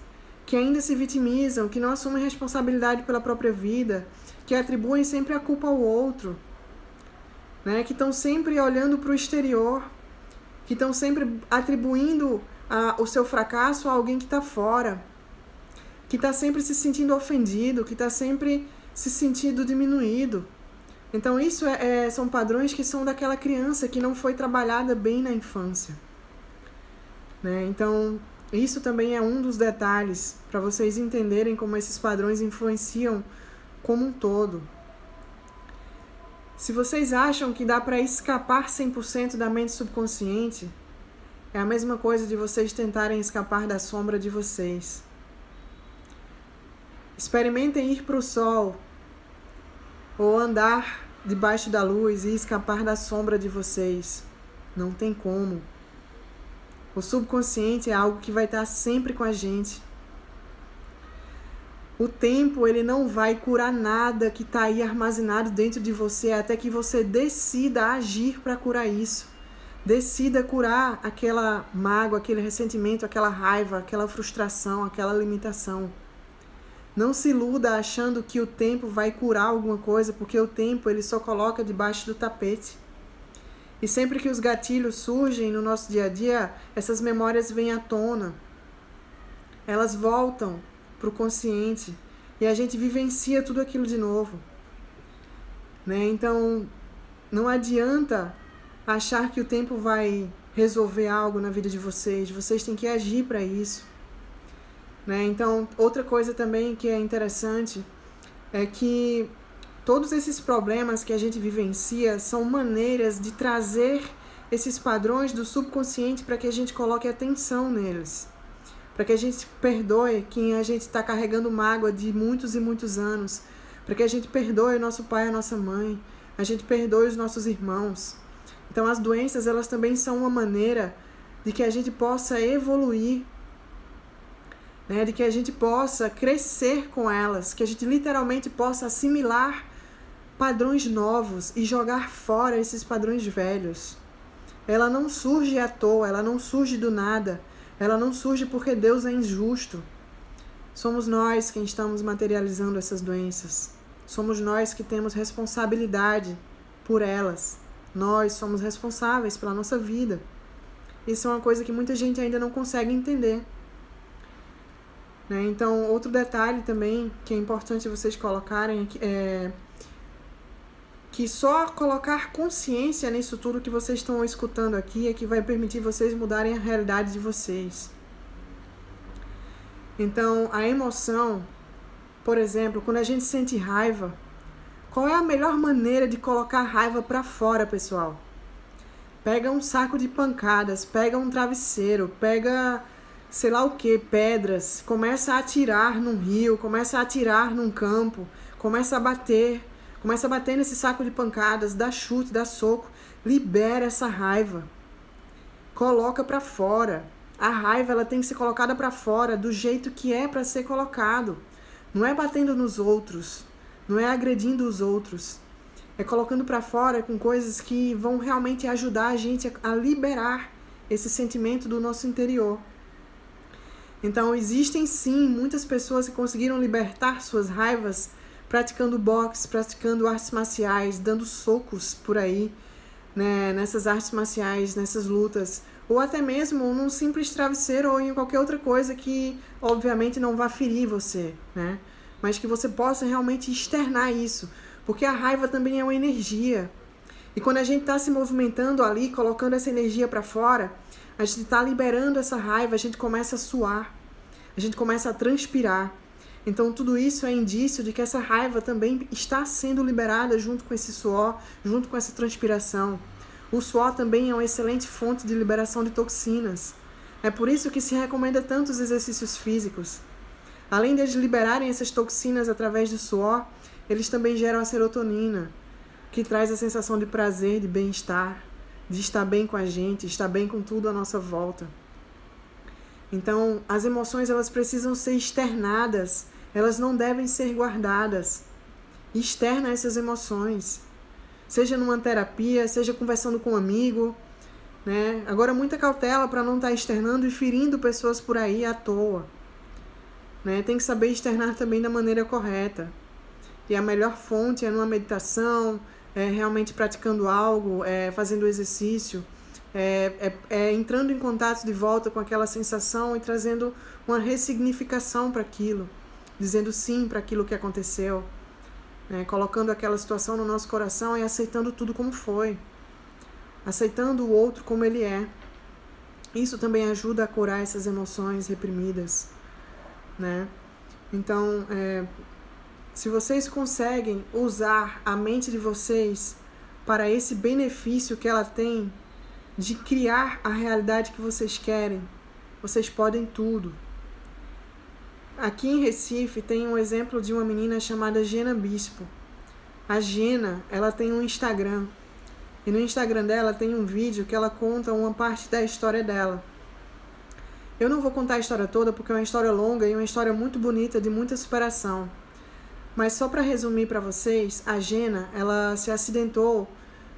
que ainda se vitimizam, que não assumem responsabilidade pela própria vida, que atribuem sempre a culpa ao outro, né? Que estão sempre olhando para o exterior, que estão sempre atribuindo o seu fracasso a alguém que está fora. que está sempre se sentindo ofendido, que está sempre se sentindo diminuído. Então isso são padrões que são daquela criança que não foi trabalhada bem na infância, né? Então isso também é um dos detalhes para vocês entenderem como esses padrões influenciam como um todo. Se vocês acham que dá para escapar 100% da mente subconsciente, é a mesma coisa de vocês tentarem escapar da sombra de vocês. Experimentem ir para o sol ou andar debaixo da luz e escapar da sombra de vocês. Não tem como. O subconsciente é algo que vai estar sempre com a gente. O tempo, ele não vai curar nada que está aí armazenado dentro de você até que você decida agir para curar isso. Decida curar aquela mágoa, aquele ressentimento, aquela raiva, aquela frustração, aquela limitação. Não se iluda achando que o tempo vai curar alguma coisa, porque o tempo ele só coloca debaixo do tapete. E sempre que os gatilhos surgem no nosso dia a dia, essas memórias vêm à tona. Elas voltam para o consciente e a gente vivencia tudo aquilo de novo, né? Então, não adianta achar que o tempo vai resolver algo na vida de vocês. Vocês têm que agir para isso, né? Então, outra coisa também que é interessante é que todos esses problemas que a gente vivencia são maneiras de trazer esses padrões do subconsciente para que a gente coloque atenção neles, para que a gente perdoe quem a gente está carregando mágoa de muitos e muitos anos, para que a gente perdoe o nosso pai e a nossa mãe, a gente perdoe os nossos irmãos. Então as doenças, elas também são uma maneira de que a gente possa evoluir, né? De que a gente possa crescer com elas, que a gente literalmente possa assimilar padrões novos e jogar fora esses padrões velhos. Ela não surge à toa, ela não surge do nada, ela não surge porque Deus é injusto. Somos nós quem estamos materializando essas doenças. Somos nós que temos responsabilidade por elas. Nós somos responsáveis pela nossa vida. Isso é uma coisa que muita gente ainda não consegue entender, né? Então, outro detalhe também que é importante vocês colocarem é que só colocar consciência nisso tudo que vocês estão escutando aqui é que vai permitir vocês mudarem a realidade de vocês. Então, a emoção, por exemplo, quando a gente sente raiva, qual é a melhor maneira de colocar raiva para fora, pessoal? Pega um saco de pancadas, pega um travesseiro, pega sei lá o que, pedras, começa a atirar num rio, começa a atirar num campo, começa a bater nesse saco de pancadas, dá chute, dá soco, libera essa raiva, coloca para fora. A raiva, ela tem que ser colocada para fora do jeito que é para ser colocado. Não é batendo nos outros, não é agredindo os outros, é colocando para fora com coisas que vão realmente ajudar a gente a liberar esse sentimento do nosso interior. Então, existem sim muitas pessoas que conseguiram libertar suas raivas praticando boxe, praticando artes marciais, dando socos por aí, né, nessas artes marciais, nessas lutas, ou até mesmo num simples travesseiro ou em qualquer outra coisa que, obviamente, não vá ferir você, né, mas que você possa realmente externar isso, porque a raiva também é uma energia. E quando a gente está se movimentando ali, colocando essa energia para fora, a gente está liberando essa raiva, a gente começa a suar, a gente começa a transpirar. Então tudo isso é indício de que essa raiva também está sendo liberada junto com esse suor, junto com essa transpiração. O suor também é uma excelente fonte de liberação de toxinas. É por isso que se recomenda tantos exercícios físicos. Além de eles liberarem essas toxinas através do suor, eles também geram a serotonina, que traz a sensação de prazer, de bem-estar, de estar bem com a gente, estar bem com tudo à nossa volta. Então, as emoções, elas precisam ser externadas, elas não devem ser guardadas. Externa essas emoções, seja numa terapia, seja conversando com um amigo, né? Agora, muita cautela para não estar externando e ferindo pessoas por aí à toa, né? Tem que saber externar também da maneira correta. E a melhor fonte é numa meditação, realmente praticando algo, fazendo exercício, entrando em contato de volta com aquela sensação e trazendo uma ressignificação para aquilo, dizendo sim para aquilo que aconteceu, né? Colocando aquela situação no nosso coração e aceitando tudo como foi, aceitando o outro como ele é. Isso também ajuda a curar essas emoções reprimidas, né? Então, se vocês conseguem usar a mente de vocês para esse benefício que ela tem de criar a realidade que vocês querem, vocês podem tudo. Aqui em Recife tem um exemplo de uma menina chamada Gena Bispo. A Gena, ela tem um Instagram. E no Instagram dela tem um vídeo que ela conta uma parte da história dela. Eu não vou contar a história toda porque é uma história longa e uma história muito bonita, de muita superação. Mas só para resumir para vocês, a Gena, ela se acidentou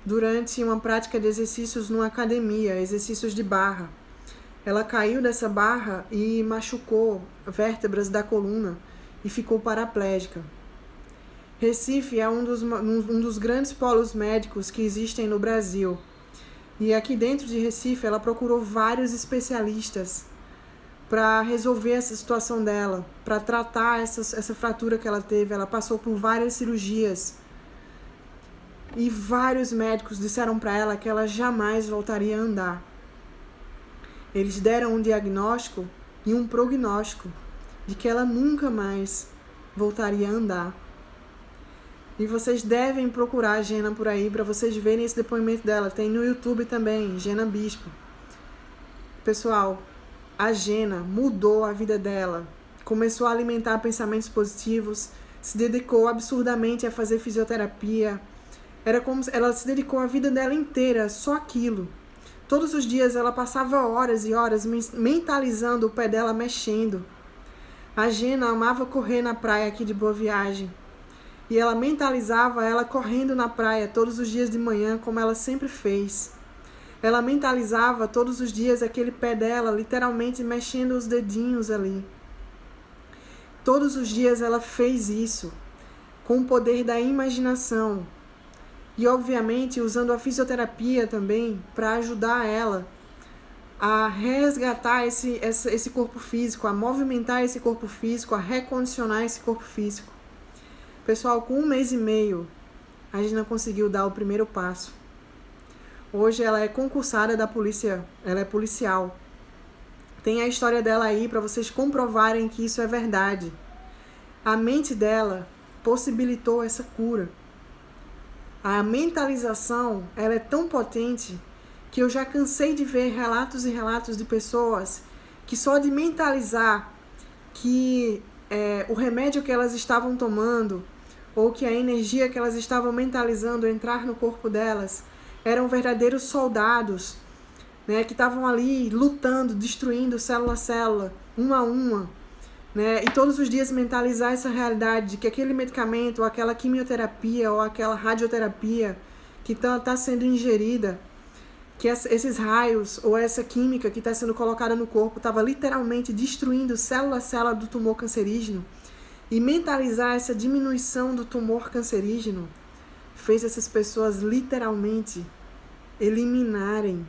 durante uma prática de exercícios numa academia, exercícios de barra. Ela caiu dessa barra e machucou vértebras da coluna e ficou paraplégica. Recife é um dos grandes polos médicos que existem no Brasil. E aqui dentro de Recife ela procurou vários especialistas para resolver essa situação dela, para tratar essa fratura que ela teve. Ela passou por várias cirurgias. E vários médicos disseram para ela que ela jamais voltaria a andar. Eles deram um diagnóstico e um prognóstico de que ela nunca mais voltaria a andar. E vocês devem procurar a Gena por aí para vocês verem esse depoimento dela. Tem no YouTube também, Gena Bispo. Pessoal, a Gena mudou a vida dela. Começou a alimentar pensamentos positivos, se dedicou absurdamente a fazer fisioterapia. Era como se ela se dedicou a vida dela inteira só aquilo. Todos os dias ela passava horas e horas mentalizando o pé dela mexendo. A Gena amava correr na praia aqui de Boa Viagem. E ela mentalizava ela correndo na praia todos os dias de manhã, como ela sempre fez. Ela mentalizava todos os dias aquele pé dela, literalmente mexendo os dedinhos ali. Todos os dias ela fez isso, com o poder da imaginação. E, obviamente, usando a fisioterapia também para ajudar ela a resgatar esse corpo físico, a movimentar esse corpo físico, a recondicionar esse corpo físico. Pessoal, com 1 mês e meio, a Gena conseguiu dar o primeiro passo. Hoje ela é concursada da polícia, ela é policial. Tem a história dela aí para vocês comprovarem que isso é verdade. A mente dela possibilitou essa cura. A mentalização, ela é tão potente que eu já cansei de ver relatos e relatos de pessoas que só de mentalizar que o remédio que elas estavam tomando ou que a energia que elas estavam mentalizando entrar no corpo delas eram verdadeiros soldados, né, que estavam ali lutando, destruindo célula a célula, uma a uma, né, e todos os dias mentalizar essa realidade de que aquele medicamento, ou aquela quimioterapia, ou aquela radioterapia que está sendo ingerida, que esses raios, ou essa química que está sendo colocada no corpo, estava literalmente destruindo célula a célula do tumor cancerígeno, e mentalizar essa diminuição do tumor cancerígeno fez essas pessoas literalmente eliminarem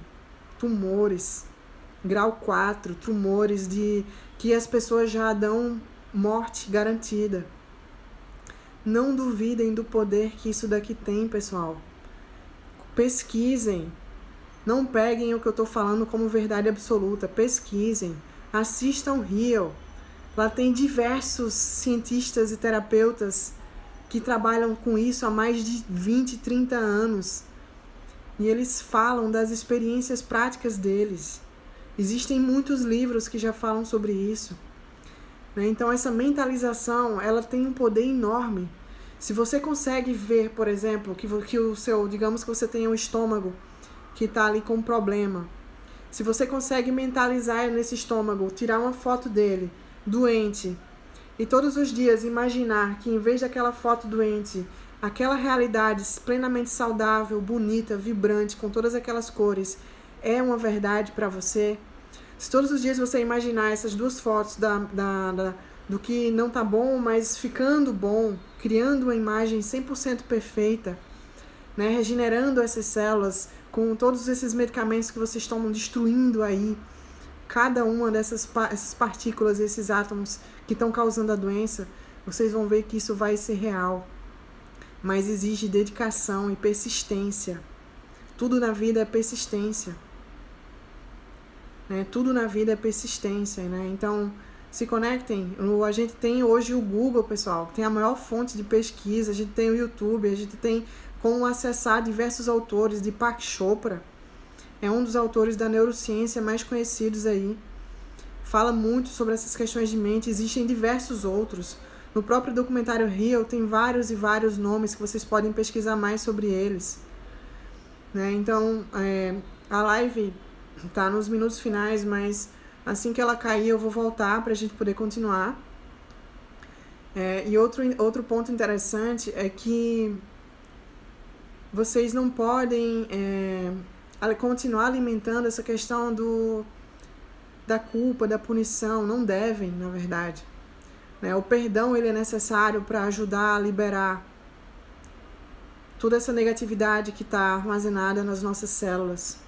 tumores, grau 4, tumores que as pessoas já dão morte garantida. Não duvidem do poder que isso daqui tem, pessoal. Pesquisem. Não peguem o que eu estou falando como verdade absoluta. Pesquisem. Assistam Heal. Lá tem diversos cientistas e terapeutas que trabalham com isso há mais de 20, 30 anos. E eles falam das experiências práticas deles. Existem muitos livros que já falam sobre isso. Então essa mentalização, ela tem um poder enorme. Se você consegue ver, por exemplo, que o seu, digamos que você tenha um estômago que está ali com um problema. Se você consegue mentalizar nesse estômago, tirar uma foto dele, doente, e todos os dias imaginar que em vez daquela foto doente, aquela realidade plenamente saudável, bonita, vibrante, com todas aquelas cores, é uma verdade para você. Se todos os dias você imaginar essas duas fotos do que não tá bom, mas ficando bom, criando uma imagem 100% perfeita, né, regenerando essas células com todos esses medicamentos que vocês tomam, destruindo aí cada uma essas partículas, esses átomos que estão causando a doença, vocês vão ver que isso vai ser real. Mas exige dedicação e persistência. Tudo na vida é persistência. Né? Tudo na vida é persistência, né? Então, se conectem. A gente tem hoje o Google, pessoal, tem a maior fonte de pesquisa. A gente tem o YouTube, a gente tem como acessar diversos autores. Deepak Chopra é um dos autores da neurociência mais conhecidos aí. Fala muito sobre essas questões de mente. Existem diversos outros. No próprio documentário Heal tem vários e vários nomes que vocês podem pesquisar mais sobre eles. Né? Então, a live tá nos minutos finais, mas assim que ela cair eu vou voltar para a gente poder continuar. E outro ponto interessante é que vocês não podem continuar alimentando essa questão da culpa, da punição. Não devem, na verdade. O perdão ele é necessário para ajudar a liberar toda essa negatividade que está armazenada nas nossas células.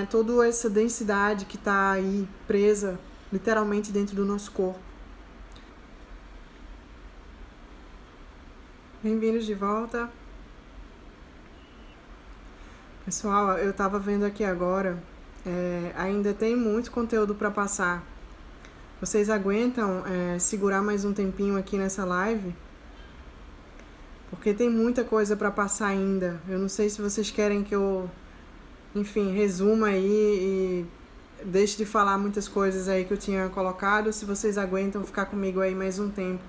Toda essa densidade que está aí presa, literalmente, dentro do nosso corpo. Bem-vindos de volta. Pessoal, eu estava vendo aqui agora, ainda tem muito conteúdo para passar. Vocês aguentam segurar mais um tempinho aqui nessa live? Porque tem muita coisa para passar ainda. Eu não sei se vocês querem que eu, enfim, resuma aí e deixe de falar muitas coisas aí que eu tinha colocado, se vocês aguentam ficar comigo aí mais um tempo.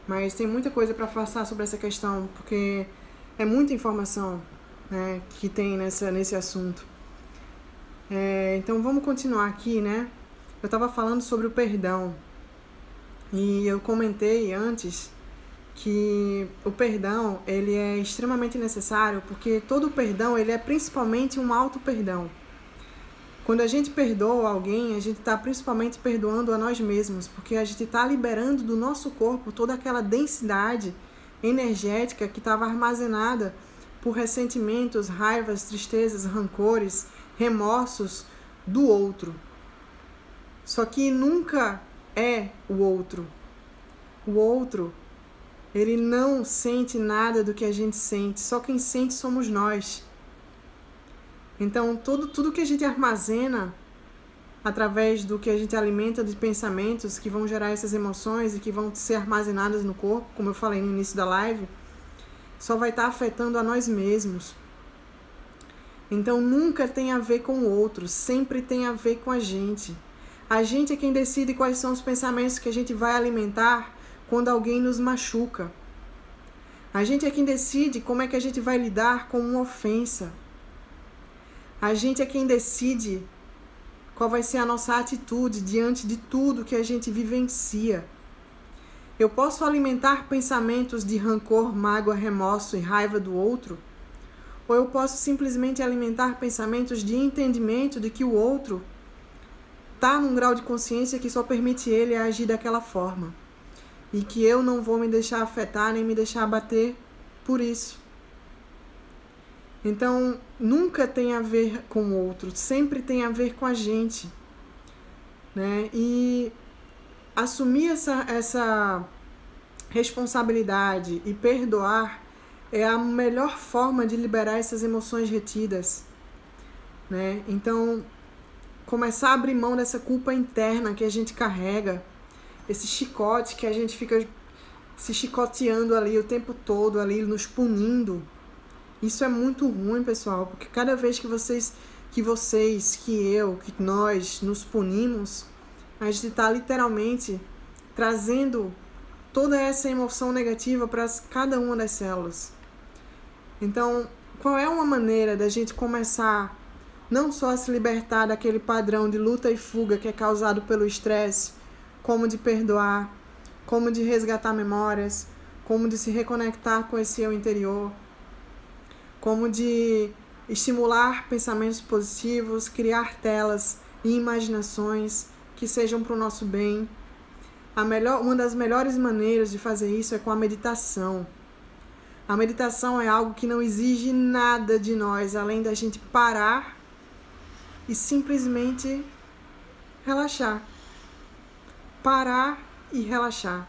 Mas tem muita coisa para passar sobre essa questão, porque é muita informação, né, que tem nesse assunto. Então vamos continuar aqui, né? Eu estava falando sobre o perdão e eu comentei antes que o perdão ele é extremamente necessário, porque todo perdão ele é principalmente um auto-perdão. Quando a gente perdoa alguém, a gente está principalmente perdoando a nós mesmos, porque a gente está liberando do nosso corpo toda aquela densidade energética que estava armazenada por ressentimentos, raivas, tristezas, rancores, remorsos do outro. Só que nunca é o outro. O outro, ele não sente nada do que a gente sente. Só quem sente somos nós. Então, tudo que a gente armazena através do que a gente alimenta de pensamentos que vão gerar essas emoções e que vão ser armazenadas no corpo, como eu falei no início da live, só vai estar afetando a nós mesmos. Então, nunca tem a ver com o outro, sempre tem a ver com a gente. A gente é quem decide quais são os pensamentos que a gente vai alimentar quando alguém nos machuca. A gente é quem decide como é que a gente vai lidar com uma ofensa. A gente é quem decide qual vai ser a nossa atitude diante de tudo que a gente vivencia. Eu posso alimentar pensamentos de rancor, mágoa, remorso e raiva do outro, ou eu posso simplesmente alimentar pensamentos de entendimento de que o outro está num grau de consciência que só permite ele agir daquela forma. E que eu não vou me deixar afetar, nem me deixar abater por isso. Então, nunca tem a ver com o outro, sempre tem a ver com a gente. Né? E assumir essa responsabilidade e perdoar é a melhor forma de liberar essas emoções retidas. Né? Então, começar a abrir mão dessa culpa interna que a gente carrega, esse chicote que a gente fica se chicoteando ali o tempo todo, ali nos punindo. Isso é muito ruim, pessoal, porque cada vez que nós nos punimos, a gente está literalmente trazendo toda essa emoção negativa para cada uma das células. Então, qual é uma maneira da gente começar não só a se libertar daquele padrão de luta e fuga que é causado pelo estresse, como de perdoar, como de resgatar memórias, como de se reconectar com esse eu interior, como de estimular pensamentos positivos, criar telas e imaginações que sejam para o nosso bem. Uma das melhores maneiras de fazer isso é com a meditação. A meditação é algo que não exige nada de nós, além da gente parar e simplesmente relaxar. Parar e relaxar.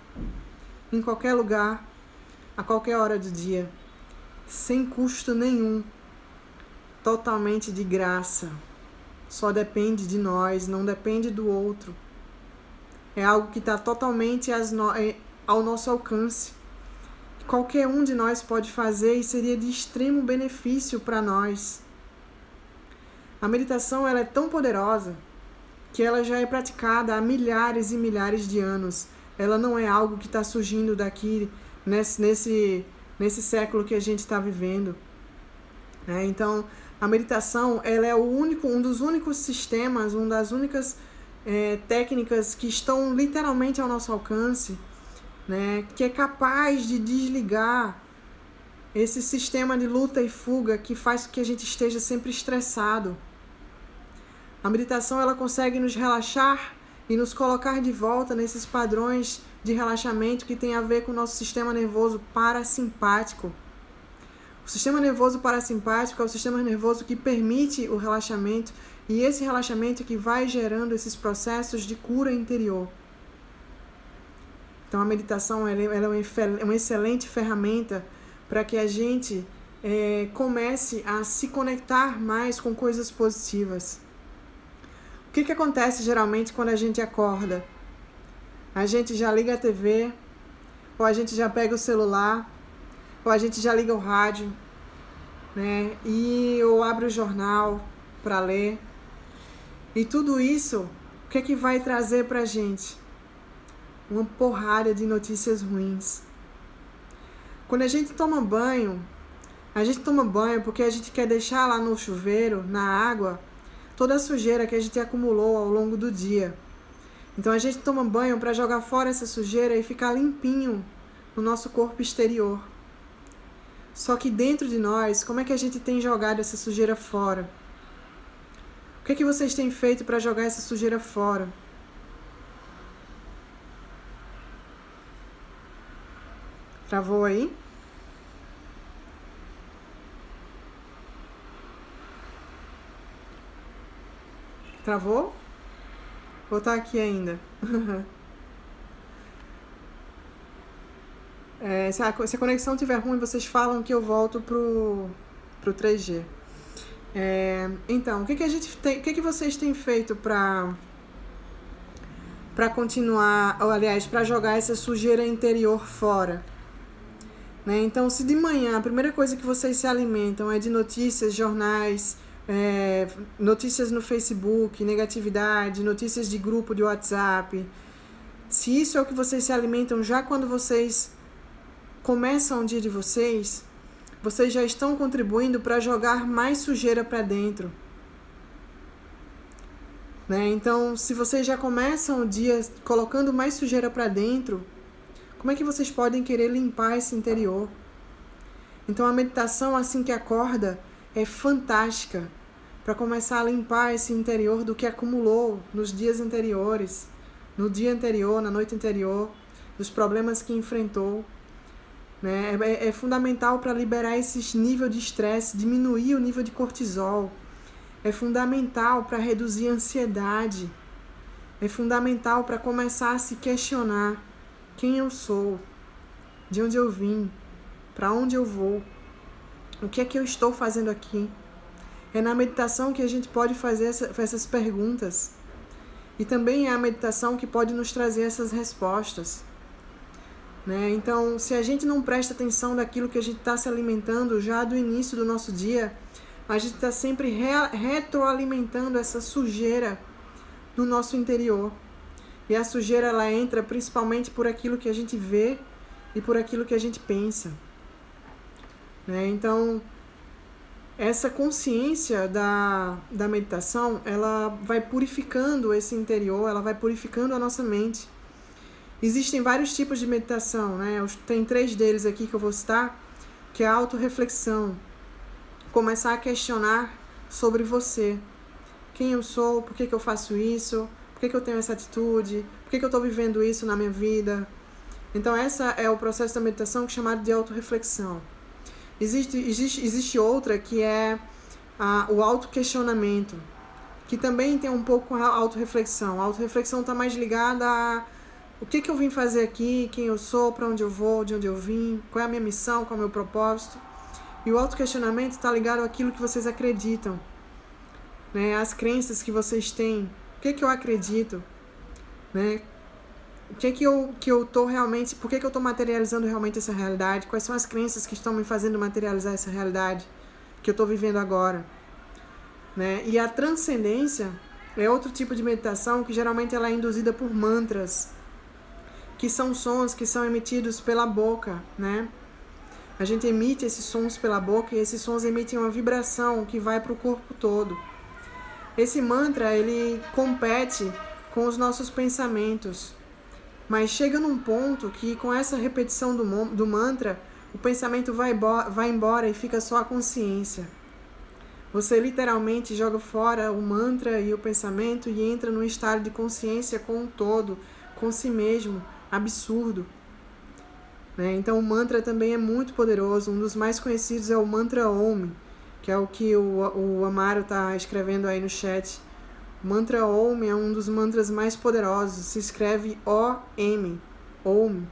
em qualquer lugar, a qualquer hora do dia, sem custo nenhum, totalmente de graça. Só depende de nós, não depende do outro. É algo que está totalmente ao nosso alcance. Qualquer um de nós pode fazer e seria de extremo benefício para nós. A meditação ela é tão poderosa que ela já é praticada há milhares e milhares de anos. Ela não é algo que está surgindo daqui nesse século que a gente está vivendo. Então, a meditação ela é um dos únicos sistemas, uma das únicas técnicas que estão literalmente ao nosso alcance, que é capaz de desligar esse sistema de luta e fuga que faz com que a gente esteja sempre estressado. A meditação ela consegue nos relaxar e nos colocar de volta nesses padrões de relaxamento que tem a ver com o nosso sistema nervoso parasimpático. O sistema nervoso parasimpático é o sistema nervoso que permite o relaxamento e esse relaxamento que vai gerando esses processos de cura interior. Então a meditação ela é uma excelente ferramenta para que a gente comece a se conectar mais com coisas positivas. O que acontece geralmente quando a gente acorda? A gente já liga a TV, ou a gente já pega o celular, ou a gente já liga o rádio, ou abre o jornal para ler. E tudo isso, o que vai trazer para a gente? Uma porrada de notícias ruins. Quando a gente toma banho porque a gente quer deixar lá no chuveiro, na água, toda a sujeira que a gente acumulou ao longo do dia. Então a gente toma banho para jogar fora essa sujeira e ficar limpinho no nosso corpo exterior. Só que dentro de nós, como é que a gente tem jogado essa sujeira fora? O que vocês têm feito para jogar essa sujeira fora? Travou aí? Travou? Ou tá aqui ainda? Se a conexão estiver ruim, vocês falam que eu volto pro 3G. Então, o que vocês têm feito para continuar, ou aliás, para jogar essa sujeira interior fora? Então, se de manhã a primeira coisa que vocês se alimentam é de notícias, jornais, notícias no Facebook, negatividade, notícias de grupo de WhatsApp, se isso é o que vocês se alimentam já quando vocês começam o dia de vocês já estão contribuindo para jogar mais sujeira para dentro. Então, se vocês já começam o dia colocando mais sujeira para dentro, como é que vocês podem querer limpar esse interior? Então, a meditação, assim que acorda, é fantástica para começar a limpar esse interior do que acumulou nos dias anteriores, no dia anterior, na noite anterior, dos problemas que enfrentou. É fundamental para liberar esse nível de estresse, diminuir o nível de cortisol. É fundamental para reduzir a ansiedade. É fundamental para começar a se questionar quem eu sou, de onde eu vim, para onde eu vou, o que é que eu estou fazendo aqui. É na meditação que a gente pode fazer essas perguntas. E também é a meditação que pode nos trazer essas respostas. Então, se a gente não presta atenção daquilo que a gente está se alimentando já do início do nosso dia, a gente está sempre retroalimentando essa sujeira no nosso interior. E a sujeira ela entra principalmente por aquilo que a gente vê e por aquilo que a gente pensa. Então, essa consciência da meditação, ela vai purificando esse interior, ela vai purificando a nossa mente. Existem vários tipos de meditação, Tem 3 deles aqui que eu vou citar, que é a autorreflexão. Começar a questionar sobre você. Quem eu sou, por que eu faço isso, por que eu tenho essa atitude, por que eu estou vivendo isso na minha vida. Então, esse é o processo da meditação que é chamado de autorreflexão. Existe outra que é o autoquestionamento, que também tem um pouco com a autorreflexão. A autorreflexão está mais ligada O que eu vim fazer aqui, quem eu sou, para onde eu vou, de onde eu vim, qual é a minha missão, qual é o meu propósito. E o autoquestionamento está ligado àquilo que vocês acreditam, né? As crenças que vocês têm. O que eu acredito, né? O que eu tô realmente, por que eu tô materializando realmente essa realidade? Quais são as crenças que estão me fazendo materializar essa realidade que eu tô vivendo agora, né? E a transcendência é outro tipo de meditação que geralmente ela é induzida por mantras, que são sons que são emitidos pela boca, né? A gente emite esses sons pela boca e esses sons emitem uma vibração que vai para o corpo todo. Esse mantra, ele compete com os nossos pensamentos, mas chega num ponto que com essa repetição do mantra, o pensamento vai embora e fica só a consciência. Você literalmente joga fora o mantra e o pensamento e entra num estado de consciência com o todo, com si mesmo, absurdo. Né? Então o mantra também é muito poderoso. Um dos mais conhecidos é o mantra Om, que é o que o Amaro está escrevendo aí no chat. O mantra Om é um dos mantras mais poderosos. Se escreve O-M. Om.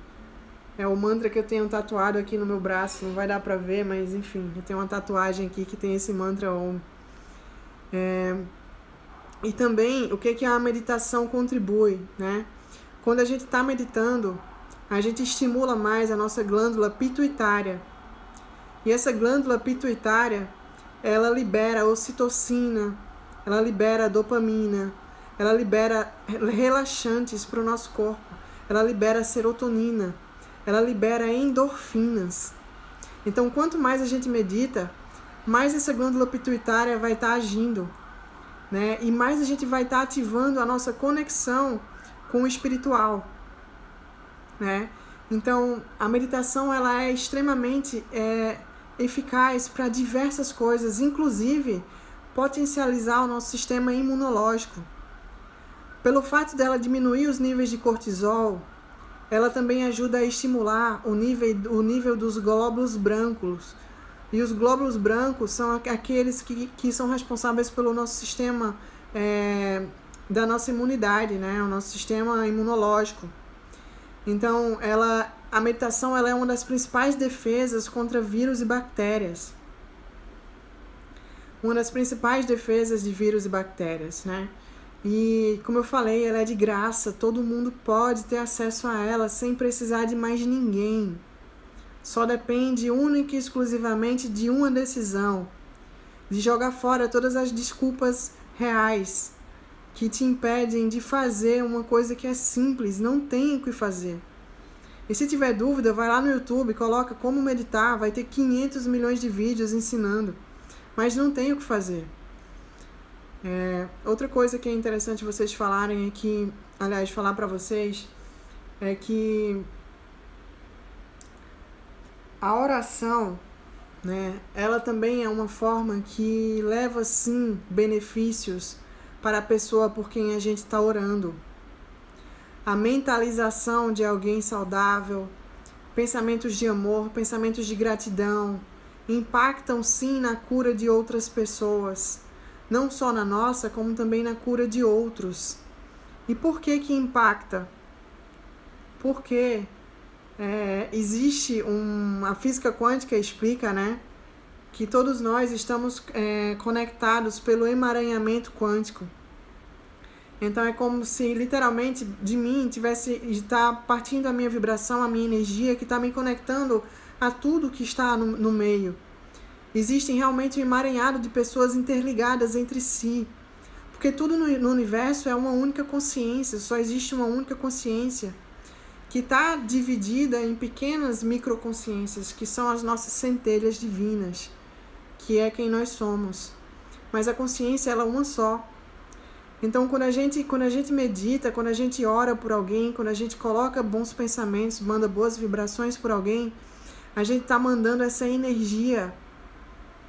É o mantra que eu tenho tatuado aqui no meu braço. Não vai dar pra ver, mas enfim. Eu tenho uma tatuagem aqui que tem esse mantra Om. E também, o que a meditação contribui, né? Quando a gente está meditando, a gente estimula mais a nossa glândula pituitária. E essa glândula pituitária, ela libera ocitocina, ela libera dopamina, ela libera relaxantes para o nosso corpo, ela libera serotonina, ela libera endorfinas. Então, quanto mais a gente medita, mais essa glândula pituitária vai estar agindo, né? E mais a gente vai estar ativando a nossa conexão com o espiritual, né? Então, a meditação ela é extremamente eficaz para diversas coisas, inclusive potencializar o nosso sistema imunológico. Pelo fato dela diminuir os níveis de cortisol, ela também ajuda a estimular o nível dos glóbulos brancos. E os glóbulos brancos são aqueles que são responsáveis pelo nosso sistema, da nossa imunidade, né? O nosso sistema imunológico. Então, a meditação ela é uma das principais defesas contra vírus e bactérias. Uma das principais defesas de vírus e bactérias, né? E, como eu falei, ela é de graça, todo mundo pode ter acesso a ela sem precisar de mais ninguém. Só depende única e exclusivamente de uma decisão, de jogar fora todas as desculpas reais que te impedem de fazer uma coisa que é simples, não tem o que fazer. E se tiver dúvida, vai lá no YouTube, coloca como meditar, vai ter 500 milhões de vídeos ensinando, mas não tem o que fazer. Outra coisa que é interessante vocês falarem é que, aliás, falar para vocês, é que a oração, né, ela também é uma forma que leva, sim, benefícios para a pessoa por quem a gente está orando. A mentalização de alguém saudável, pensamentos de amor, pensamentos de gratidão, impactam sim na cura de outras pessoas, não só na nossa, como também na cura de outros. E por que impacta? Porque existe a física quântica explica, né, que todos nós estamos conectados pelo emaranhamento quântico. Então é como se literalmente de mim está partindo a minha vibração, a minha energia, que está me conectando a tudo que está no meio. Existe realmente um emaranhado de pessoas interligadas entre si. Porque tudo no universo é uma única consciência, só existe uma única consciência, que está dividida em pequenas microconsciências, que são as nossas centelhas divinas, que é quem nós somos. Mas a consciência ela é uma só. Então, quando a gente medita, quando a gente ora por alguém, quando a gente coloca bons pensamentos, manda boas vibrações por alguém, a gente está mandando essa energia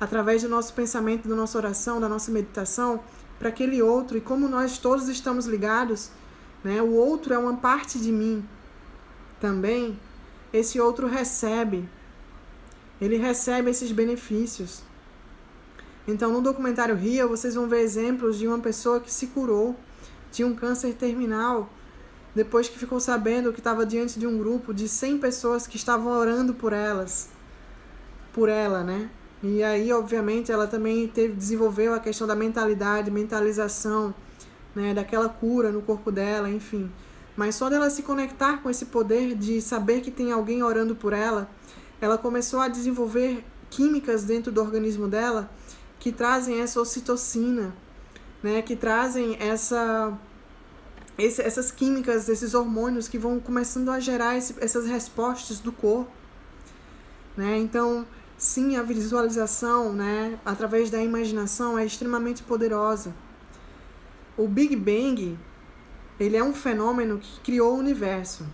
através do nosso pensamento, da nossa oração, da nossa meditação, para aquele outro. E como nós todos estamos ligados, né, o outro é uma parte de mim também, esse outro recebe esses benefícios. Então, no documentário Heal, vocês vão ver exemplos de uma pessoa que se curou de um câncer terminal depois que ficou sabendo que estava diante de um grupo de 100 pessoas que estavam orando por ela, né? E aí, obviamente, ela também desenvolveu a questão da mentalidade, mentalização, né, daquela cura no corpo dela, enfim. Mas só dela se conectar com esse poder de saber que tem alguém orando por ela, ela começou a desenvolver químicas dentro do organismo dela que trazem essa ocitocina, né, que trazem essas químicas, esses hormônios que vão começando a gerar essas respostas do corpo, né? Então, sim, a visualização, né, através da imaginação é extremamente poderosa. O Big Bang, ele é um fenômeno que criou o universo.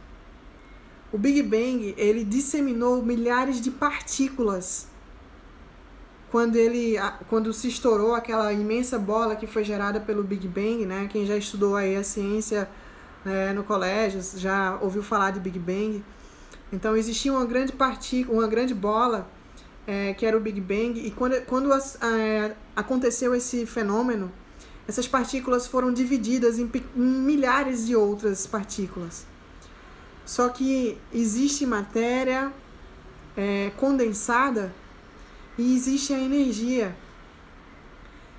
O Big Bang, ele disseminou milhares de partículas quando se estourou aquela imensa bola que foi gerada pelo Big Bang, né? Quem já estudou aí a ciência, né, no colégio já ouviu falar de Big Bang. Então existia uma grande bola, que era o Big Bang, e quando aconteceu esse fenômeno, essas partículas foram divididas em milhares de outras partículas. Só que existe matéria condensada e existe a energia.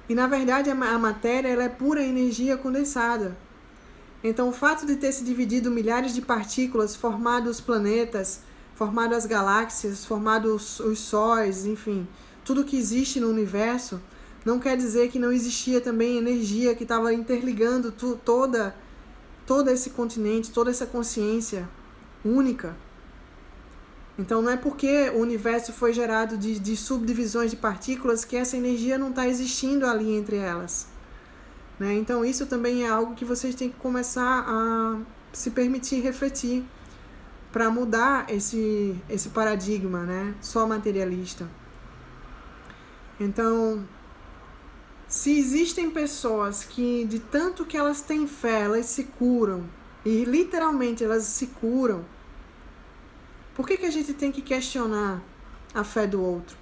E na verdade a matéria ela é pura energia condensada. Então o fato de ter se dividido milhares de partículas, formado os planetas, formado as galáxias, formado os sóis, enfim, tudo que existe no universo, não quer dizer que não existia também energia que estava interligando todo esse continente, toda essa consciência única. Então não é porque o universo foi gerado de subdivisões de partículas que essa energia não está existindo ali entre elas, né? Então isso também é algo que vocês têm que começar a se permitir refletir para mudar esse paradigma, né, só materialista. Então, se existem pessoas que, de tanto que elas têm fé, elas se curam, e literalmente elas se curam, por que a gente tem que questionar a fé do outro?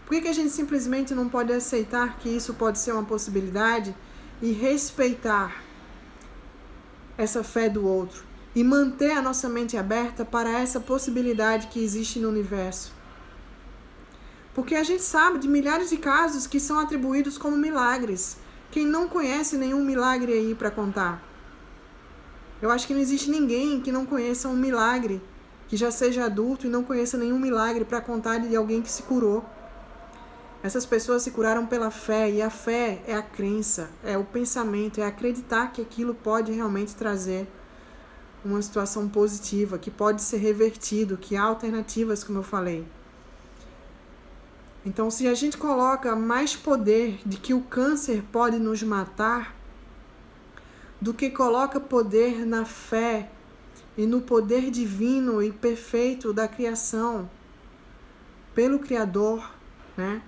Por que a gente simplesmente não pode aceitar que isso pode ser uma possibilidade e respeitar essa fé do outro e manter a nossa mente aberta para essa possibilidade que existe no universo? Porque a gente sabe de milhares de casos que são atribuídos como milagres. Quem não conhece nenhum milagre aí para contar? Eu acho que não existe ninguém que não conheça um milagre, que já seja adulto e não conheça nenhum milagre para contar de alguém que se curou. Essas pessoas se curaram pela fé, e a fé é a crença, é o pensamento, é acreditar que aquilo pode realmente trazer uma situação positiva, que pode ser revertido, que há alternativas, como eu falei. Então, se a gente coloca mais poder de que o câncer pode nos matar, do que coloca poder na fé e no poder divino e perfeito da criação, pelo Criador, né?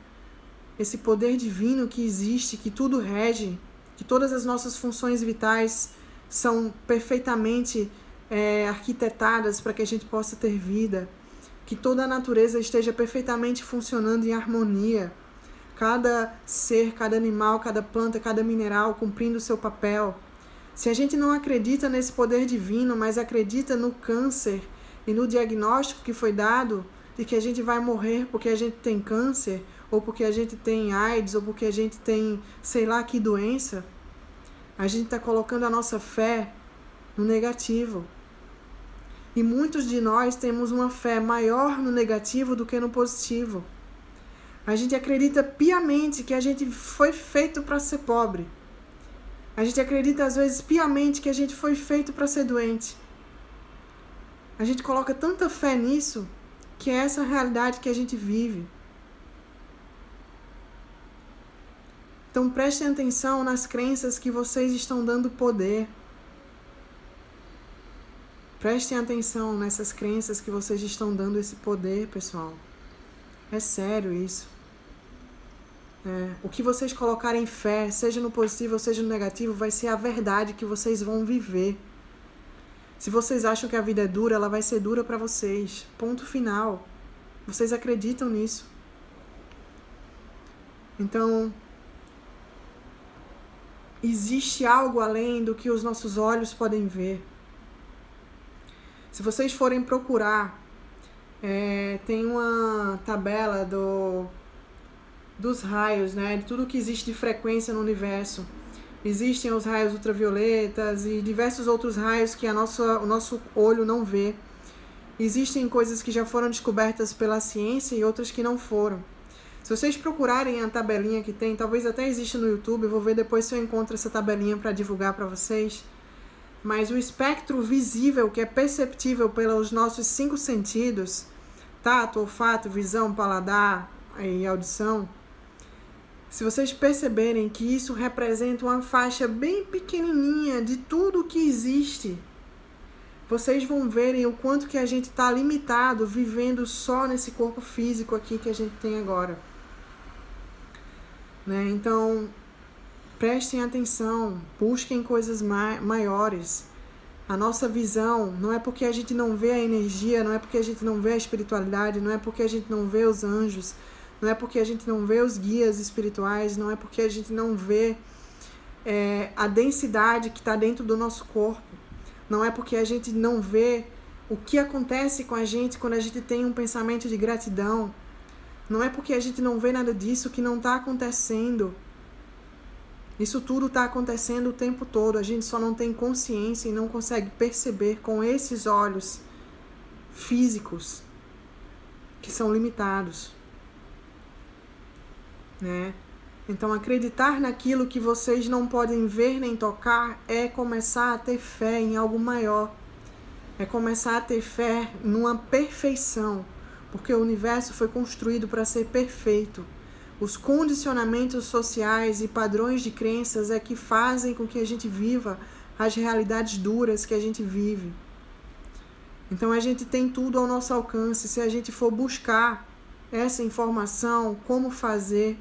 Esse poder divino que existe, que tudo rege, que todas as nossas funções vitais são perfeitamente arquitetadas para que a gente possa ter vida, que toda a natureza esteja perfeitamente funcionando em harmonia, cada ser, cada animal, cada planta, cada mineral cumprindo o seu papel. Se a gente não acredita nesse poder divino, mas acredita no câncer e no diagnóstico que foi dado de que a gente vai morrer porque a gente tem câncer, ou porque a gente tem AIDS, ou porque a gente tem sei lá que doença, a gente está colocando a nossa fé no negativo. E muitos de nós temos uma fé maior no negativo do que no positivo. A gente acredita piamente que a gente foi feito para ser pobre. A gente acredita às vezes piamente que a gente foi feito para ser doente. A gente coloca tanta fé nisso que é essa a realidade que a gente vive. Então prestem atenção nas crenças que vocês estão dando poder. Prestem atenção nessas crenças que vocês estão dando esse poder, pessoal. É sério isso. O que vocês colocarem fé, seja no positivo ou seja no negativo, vai ser a verdade que vocês vão viver. Se vocês acham que a vida é dura, ela vai ser dura para vocês. Ponto final. Vocês acreditam nisso. Então, existe algo além do que os nossos olhos podem ver. Se vocês forem procurar, tem uma tabela dos raios, né? De tudo que existe de frequência no universo. Existem os raios ultravioletas e diversos outros raios que o nosso olho não vê. Existem coisas que já foram descobertas pela ciência e outras que não foram. Se vocês procurarem a tabelinha que tem, talvez até exista no YouTube, eu vou ver depois se eu encontro essa tabelinha para divulgar para vocês. Mas o espectro visível, que é perceptível pelos nossos 5 sentidos, tato, olfato, visão, paladar e audição, se vocês perceberem que isso representa uma faixa bem pequenininha de tudo que existe, vocês vão verem o quanto que a gente está limitado vivendo só nesse corpo físico aqui que a gente tem agora. Né? Então, prestem atenção, busquem coisas maiores. A nossa visão não é porque a gente não vê a energia, não é porque a gente não vê a espiritualidade, não é porque a gente não vê os anjos, não é porque a gente não vê os guias espirituais, não é porque a gente não vê a densidade que está dentro do nosso corpo, não é porque a gente não vê o que acontece com a gente quando a gente tem um pensamento de gratidão, não é porque a gente não vê nada disso que não está acontecendo. Isso tudo está acontecendo o tempo todo, a gente só não tem consciência e não consegue perceber com esses olhos físicos que são limitados. Né? Então, acreditar naquilo que vocês não podem ver nem tocar é começar a ter fé em algo maior. É começar a ter fé numa perfeição, porque o universo foi construído para ser perfeito. Os condicionamentos sociais e padrões de crenças é que fazem com que a gente viva as realidades duras que a gente vive. Então, a gente tem tudo ao nosso alcance. Se a gente for buscar essa informação, como fazer.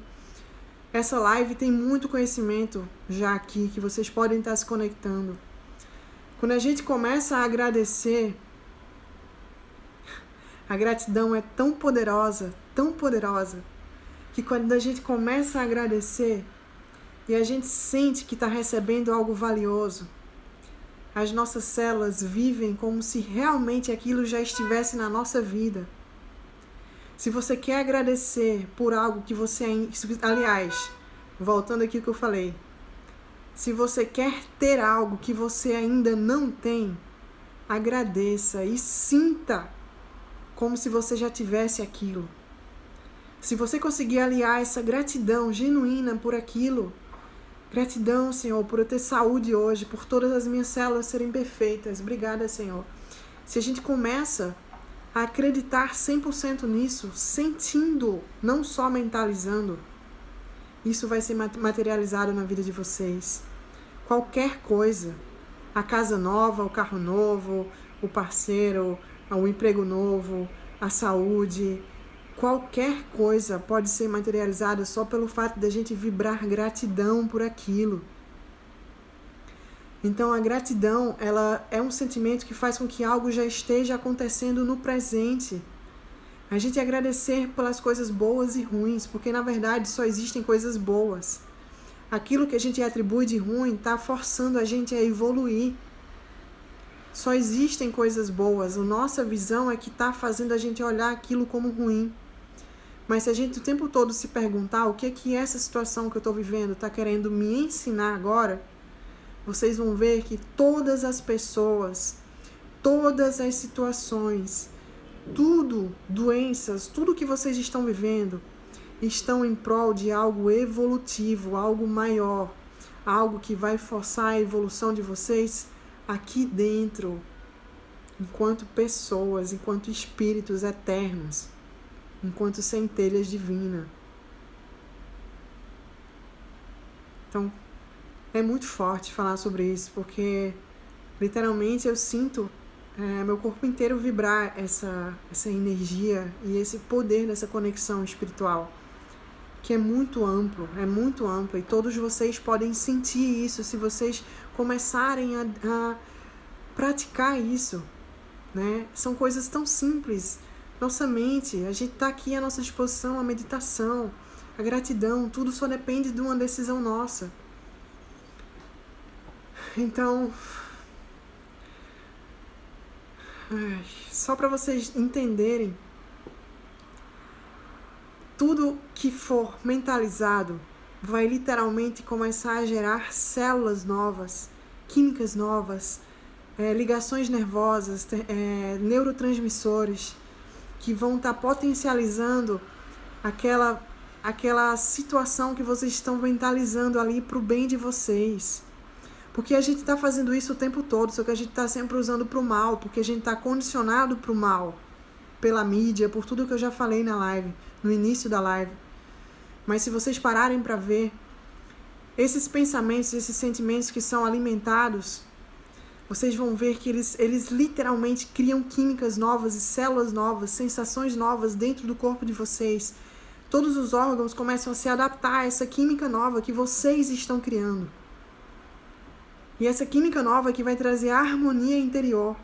Essa live tem muito conhecimento já aqui, que vocês podem estar se conectando. Quando a gente começa a agradecer, a gratidão é tão poderosa, que quando a gente começa a agradecer e a gente sente que está recebendo algo valioso, as nossas células vivem como se realmente aquilo já estivesse na nossa vida. Se você quer agradecer por algo que você... Aliás, voltando aqui ao que eu falei. Se você quer ter algo que você ainda não tem, agradeça e sinta como se você já tivesse aquilo. Se você conseguir aliar essa gratidão genuína por aquilo, gratidão, Senhor, por eu ter saúde hoje, por todas as minhas células serem perfeitas. Obrigada, Senhor. Se a gente começa a acreditar 100% nisso, sentindo, não só mentalizando, isso vai ser materializado na vida de vocês. Qualquer coisa, a casa nova, o carro novo, o parceiro, o emprego novo, a saúde, qualquer coisa pode ser materializada só pelo fato de a gente vibrar gratidão por aquilo. Então, a gratidão, ela é um sentimento que faz com que algo já esteja acontecendo no presente. A gente agradecer pelas coisas boas e ruins, porque, na verdade, só existem coisas boas. Aquilo que a gente atribui de ruim está forçando a gente a evoluir. Só existem coisas boas. A nossa visão é que está fazendo a gente olhar aquilo como ruim. Mas se a gente o tempo todo se perguntar o que essa situação que eu estou vivendo está querendo me ensinar agora, vocês vão ver que todas as pessoas, todas as situações, tudo, doenças, tudo que vocês estão vivendo, estão em prol de algo evolutivo, algo maior, algo que vai forçar a evolução de vocês aqui dentro, enquanto pessoas, enquanto espíritos eternos, enquanto centelhas divinas. Então, é muito forte falar sobre isso, porque literalmente eu sinto meu corpo inteiro vibrar essa energia e esse poder dessa conexão espiritual, que é muito amplo, e todos vocês podem sentir isso se vocês começarem a praticar isso, né? São coisas tão simples. Nossa mente, a gente está aqui à nossa disposição, a meditação, a gratidão, tudo só depende de uma decisão nossa. Então, Só para vocês entenderem, tudo que for mentalizado vai literalmente começar a gerar células novas, químicas novas, ligações nervosas, neurotransmissores, que vão estar potencializando aquela situação que vocês estão mentalizando ali para o bem de vocês. Porque a gente está fazendo isso o tempo todo, só que a gente está sempre usando para o mal, porque a gente está condicionado para o mal, pela mídia, por tudo que eu já falei na live, no início da live. Mas se vocês pararem para ver, esses pensamentos, esses sentimentos que são alimentados, vocês vão ver que eles literalmente criam químicas novas e células novas, sensações novas dentro do corpo de vocês. Todos os órgãos começam a se adaptar a essa química nova que vocês estão criando. E essa química nova que vai trazer a harmonia interior,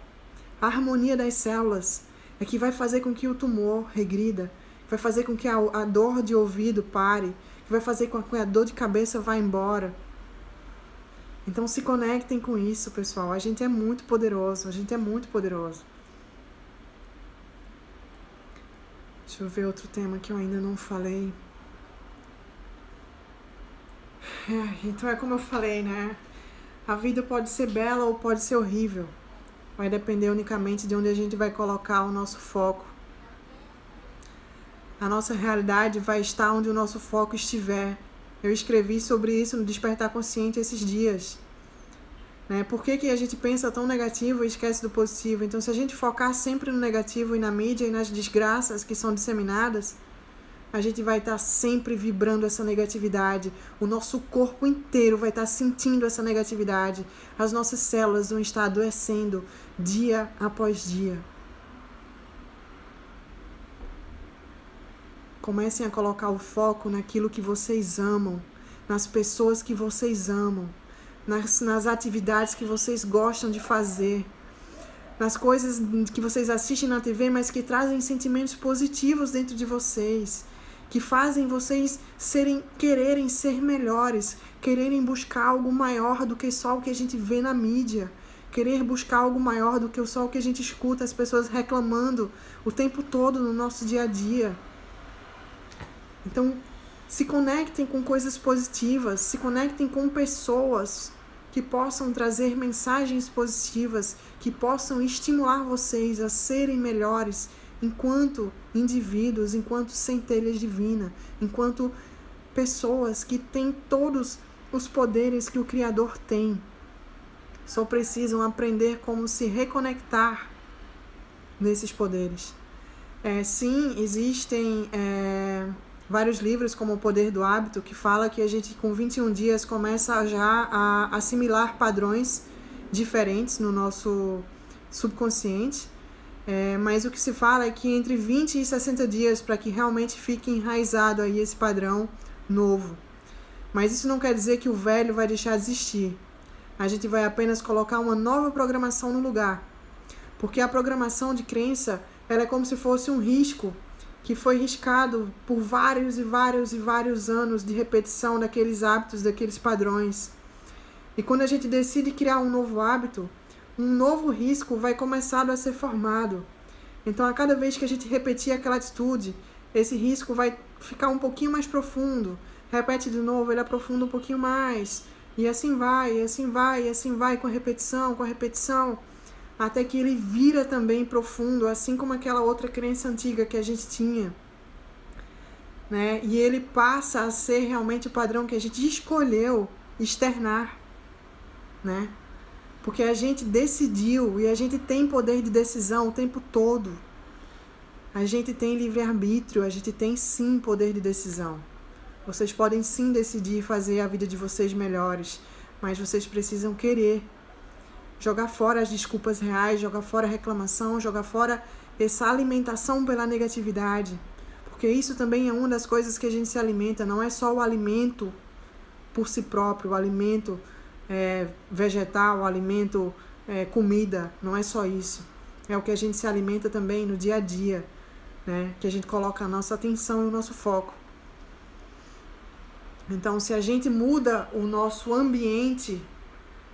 a harmonia das células, é que vai fazer com que o tumor regrida, vai fazer com que a dor de ouvido pare, que vai fazer com que a dor de cabeça vá embora. Então se conectem com isso, pessoal. A gente é muito poderoso, a gente é muito poderoso. Deixa eu ver outro tema que eu ainda não falei. Então é como eu falei, né? A vida pode ser bela ou pode ser horrível. Vai depender unicamente de onde a gente vai colocar o nosso foco. A nossa realidade vai estar onde o nosso foco estiver. Eu escrevi sobre isso no Despertar Consciente esses dias. Por que a gente pensa tão negativo e esquece do positivo? Então, se a gente focar sempre no negativo e na mídia e nas desgraças que são disseminadas, a gente vai estar sempre vibrando essa negatividade. O nosso corpo inteiro vai estar sentindo essa negatividade. As nossas células vão estar adoecendo dia após dia. Comecem a colocar o foco naquilo que vocês amam, nas pessoas que vocês amam, nas atividades que vocês gostam de fazer, nas coisas que vocês assistem na TV, mas que trazem sentimentos positivos dentro de vocês, que fazem vocês quererem ser melhores, quererem buscar algo maior do que só o que a gente vê na mídia, querer buscar algo maior do que só o que a gente escuta as pessoas reclamando o tempo todo no nosso dia a dia. Então, se conectem com coisas positivas, se conectem com pessoas que possam trazer mensagens positivas, que possam estimular vocês a serem melhores enquanto indivíduos, enquanto centelhas divinas, enquanto pessoas que têm todos os poderes que o Criador tem. Só precisam aprender como se reconectar nesses poderes. Sim, existem vários livros, como O Poder do Hábito, que fala que a gente com 21 dias começa já a assimilar padrões diferentes no nosso subconsciente. Mas o que se fala é que entre 20 e 60 dias para que realmente fique enraizado aí esse padrão novo. Mas isso não quer dizer que o velho vai deixar de existir. A gente vai apenas colocar uma nova programação no lugar. Porque a programação de crença, ela é como se fosse um risco que foi riscado por vários e vários e vários anos de repetição daqueles hábitos, daqueles padrões. E quando a gente decide criar um novo hábito, um novo risco vai começar a ser formado. Então, a cada vez que a gente repetir aquela atitude, esse risco vai ficar um pouquinho mais profundo. Repete de novo, ele aprofunda um pouquinho mais. E assim vai, e assim vai, e assim vai, com a repetição, até que ele vira também profundo, assim como aquela outra crença antiga que a gente tinha. E ele passa a ser realmente o padrão que a gente escolheu externar. Porque a gente decidiu e a gente tem poder de decisão o tempo todo. A gente tem livre-arbítrio, a gente tem sim poder de decisão. Vocês podem sim decidir fazer a vida de vocês melhores, mas vocês precisam querer. Jogar fora as desculpas reais, jogar fora a reclamação, jogar fora essa alimentação pela negatividade. Porque isso também é uma das coisas que a gente se alimenta, não é só o alimento por si próprio, o alimento vegetal, o alimento comida, não é só isso. É o que a gente se alimenta também no dia a dia, que a gente coloca a nossa atenção e o nosso foco. Então, se a gente muda o nosso ambiente,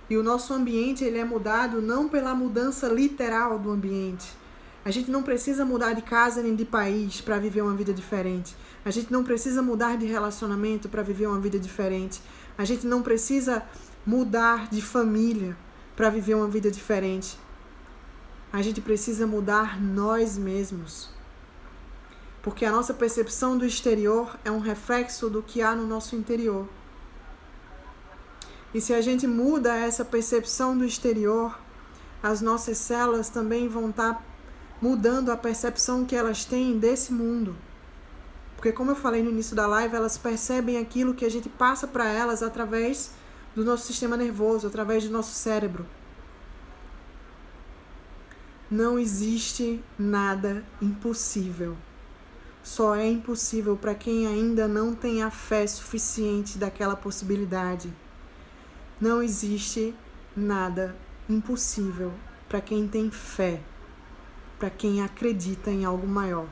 E o nosso ambiente, ele é mudado não pela mudança literal do ambiente. A gente não precisa mudar de casa nem de país para viver uma vida diferente. A gente não precisa mudar de relacionamento para viver uma vida diferente. A gente não precisa mudar de família para viver uma vida diferente. A gente precisa mudar nós mesmos. Porque a nossa percepção do exterior é um reflexo do que há no nosso interior. E se a gente muda essa percepção do exterior, as nossas células também vão estar mudando a percepção que elas têm desse mundo. Porque, como eu falei no início da live, elas percebem aquilo que a gente passa para elas através do nosso sistema nervoso, através do nosso cérebro. Não existe nada impossível. Só é impossível para quem ainda não tem a fé suficiente daquela possibilidade. Não existe nada impossível para quem tem fé, para quem acredita em algo maior,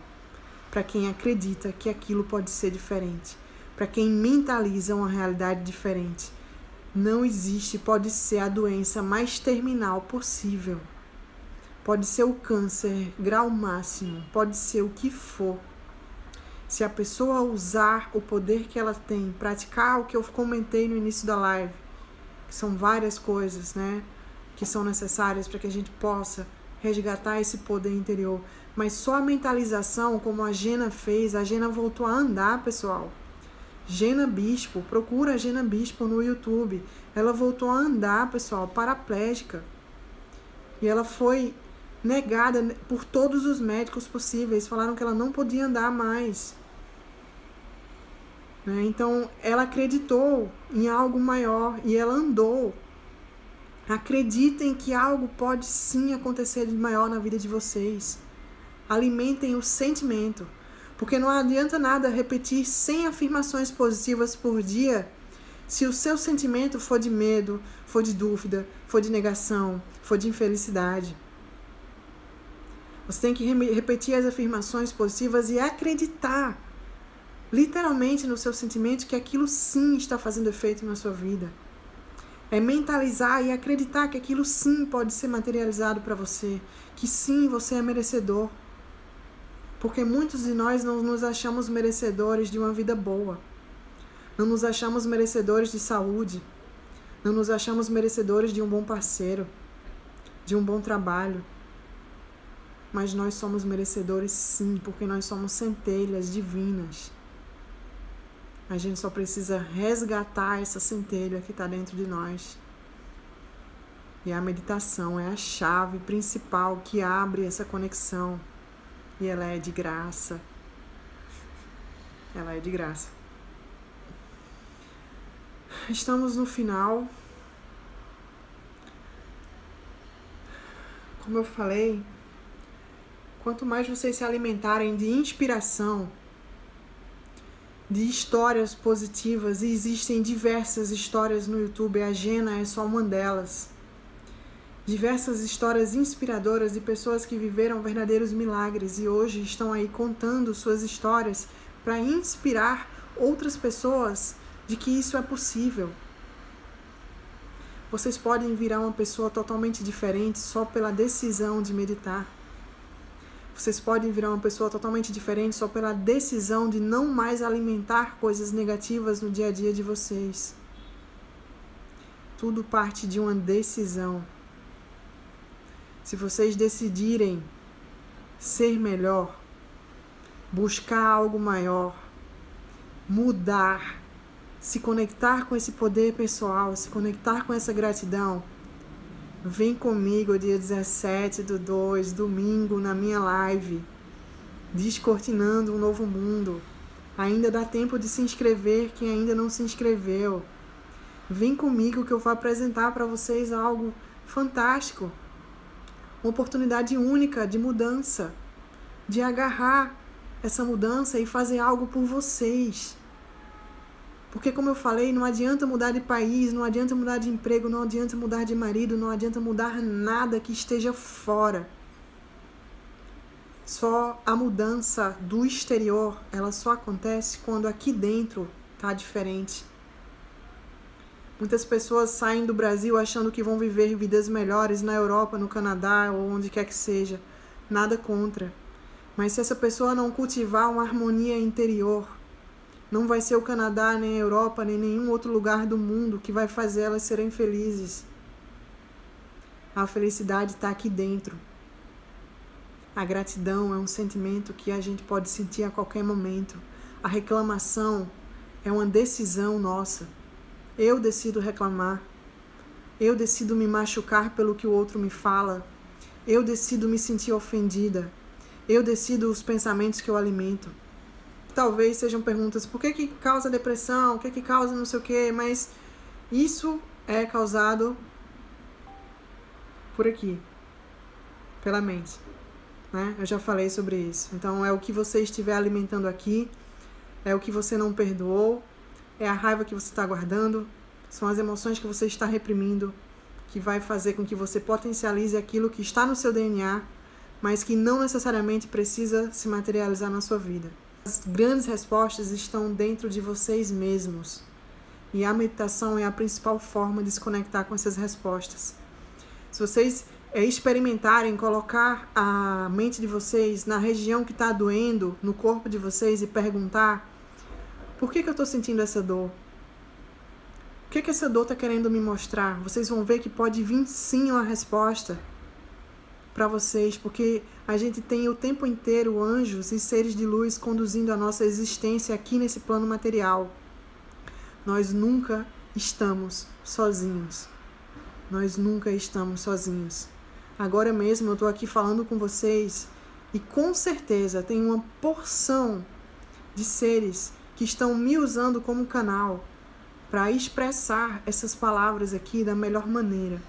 para quem acredita que aquilo pode ser diferente, para quem mentaliza uma realidade diferente. Não existe, pode ser a doença mais terminal possível, pode ser o câncer, grau máximo, pode ser o que for. Se a pessoa usar o poder que ela tem, praticar o que eu comentei no início da live, que são várias coisas, né, que são necessárias para que a gente possa resgatar esse poder interior. Mas só a mentalização, como a Gena fez, a Gena voltou a andar, pessoal. Gena Bispo, procura a Gena Bispo no YouTube. Ela voltou a andar, pessoal, paraplégica. E ela foi negada por todos os médicos possíveis. Falaram que ela não podia andar mais. Então, ela acreditou em algo maior e ela andou. Acreditem que algo pode sim acontecer de maior na vida de vocês. Alimentem o sentimento. Porque não adianta nada repetir 100 afirmações positivas por dia se o seu sentimento for de medo, for de dúvida, for de negação, for de infelicidade. Você tem que repetir as afirmações positivas e acreditar literalmente no seu sentimento que aquilo sim está fazendo efeito na sua vida. É mentalizar e acreditar que aquilo sim pode ser materializado para você, que sim você é merecedor. Porque muitos de nós não nos achamos merecedores de uma vida boa. Não nos achamos merecedores de saúde. Não nos achamos merecedores de um bom parceiro, de um bom trabalho. Mas nós somos merecedores sim, porque nós somos centelhas divinas. A gente só precisa resgatar essa centelha que está dentro de nós. E a meditação é a chave principal que abre essa conexão. E ela é de graça. Ela é de graça. Estamos no final. Como eu falei, quanto mais vocês se alimentarem de inspiração, de histórias positivas, e existem diversas histórias no YouTube, a Gena é só uma delas. Diversas histórias inspiradoras de pessoas que viveram verdadeiros milagres e hoje estão aí contando suas histórias para inspirar outras pessoas de que isso é possível. Vocês podem virar uma pessoa totalmente diferente só pela decisão de meditar. Vocês podem virar uma pessoa totalmente diferente só pela decisão de não mais alimentar coisas negativas no dia a dia de vocês. Tudo parte de uma decisão. Se vocês decidirem ser melhor, buscar algo maior, mudar, se conectar com esse poder pessoal, se conectar com essa gratidão, vem comigo dia 17/2, domingo, na minha live, Descortinando um Novo Mundo. Ainda dá tempo de se inscrever, quem ainda não se inscreveu. Vem comigo que eu vou apresentar para vocês algo fantástico. Uma oportunidade única de mudança, de agarrar essa mudança e fazer algo por vocês. Porque, como eu falei, não adianta mudar de país, não adianta mudar de emprego, não adianta mudar de marido, não adianta mudar nada que esteja fora. Só a mudança do exterior, ela só acontece quando aqui dentro está diferente. Muitas pessoas saem do Brasil achando que vão viver vidas melhores na Europa, no Canadá ou onde quer que seja. Nada contra. Mas se essa pessoa não cultivar uma harmonia interior, não vai ser o Canadá, nem a Europa, nem nenhum outro lugar do mundo que vai fazer elas serem felizes. A felicidade está aqui dentro. A gratidão é um sentimento que a gente pode sentir a qualquer momento. A reclamação é uma decisão nossa. Eu decido reclamar. Eu decido me machucar pelo que o outro me fala. Eu decido me sentir ofendida. Eu decido os pensamentos que eu alimento. Talvez sejam perguntas, por que causa depressão? O que causa não sei o quê? Mas isso é causado por aqui, pela mente, né? Eu já falei sobre isso. Então é o que você estiver alimentando aqui, é o que você não perdoou, é a raiva que você está guardando, são as emoções que você está reprimindo, que vai fazer com que você potencialize aquilo que está no seu DNA, mas que não necessariamente precisa se materializar na sua vida. As grandes respostas estão dentro de vocês mesmos. E a meditação é a principal forma de se conectar com essas respostas. Se vocês experimentarem colocar a mente de vocês na região que está doendo, no corpo de vocês, e perguntar: por que eu estou sentindo essa dor? O que essa dor está querendo me mostrar? Vocês vão ver que pode vir sim uma resposta para vocês, porque a gente tem o tempo inteiro anjos e seres de luz conduzindo a nossa existência aqui nesse plano material. Nós nunca estamos sozinhos. Nós nunca estamos sozinhos. Agora mesmo eu estou aqui falando com vocês e com certeza tem uma porção de seres que estão me usando como canal para expressar essas palavras aqui da melhor maneira.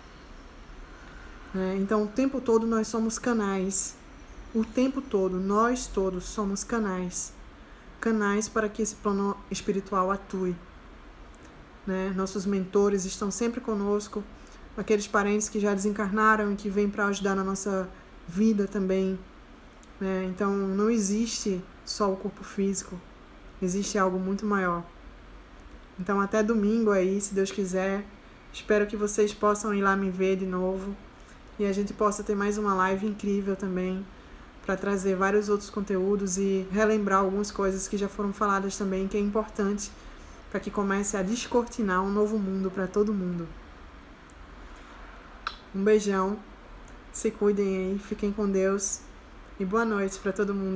Então o tempo todo nós somos canais. O tempo todo, nós todos somos canais. Canais para que esse plano espiritual atue. Nossos mentores estão sempre conosco. Aqueles parentes que já desencarnaram e que vêm para ajudar na nossa vida também. Então não existe só o corpo físico. Existe algo muito maior. Então até domingo aí, se Deus quiser. Espero que vocês possam ir lá me ver de novo. E a gente possa ter mais uma live incrível também, para trazer vários outros conteúdos e relembrar algumas coisas que já foram faladas também, que é importante para que comece a descortinar um novo mundo para todo mundo. Um beijão, se cuidem aí, fiquem com Deus e boa noite para todo mundo.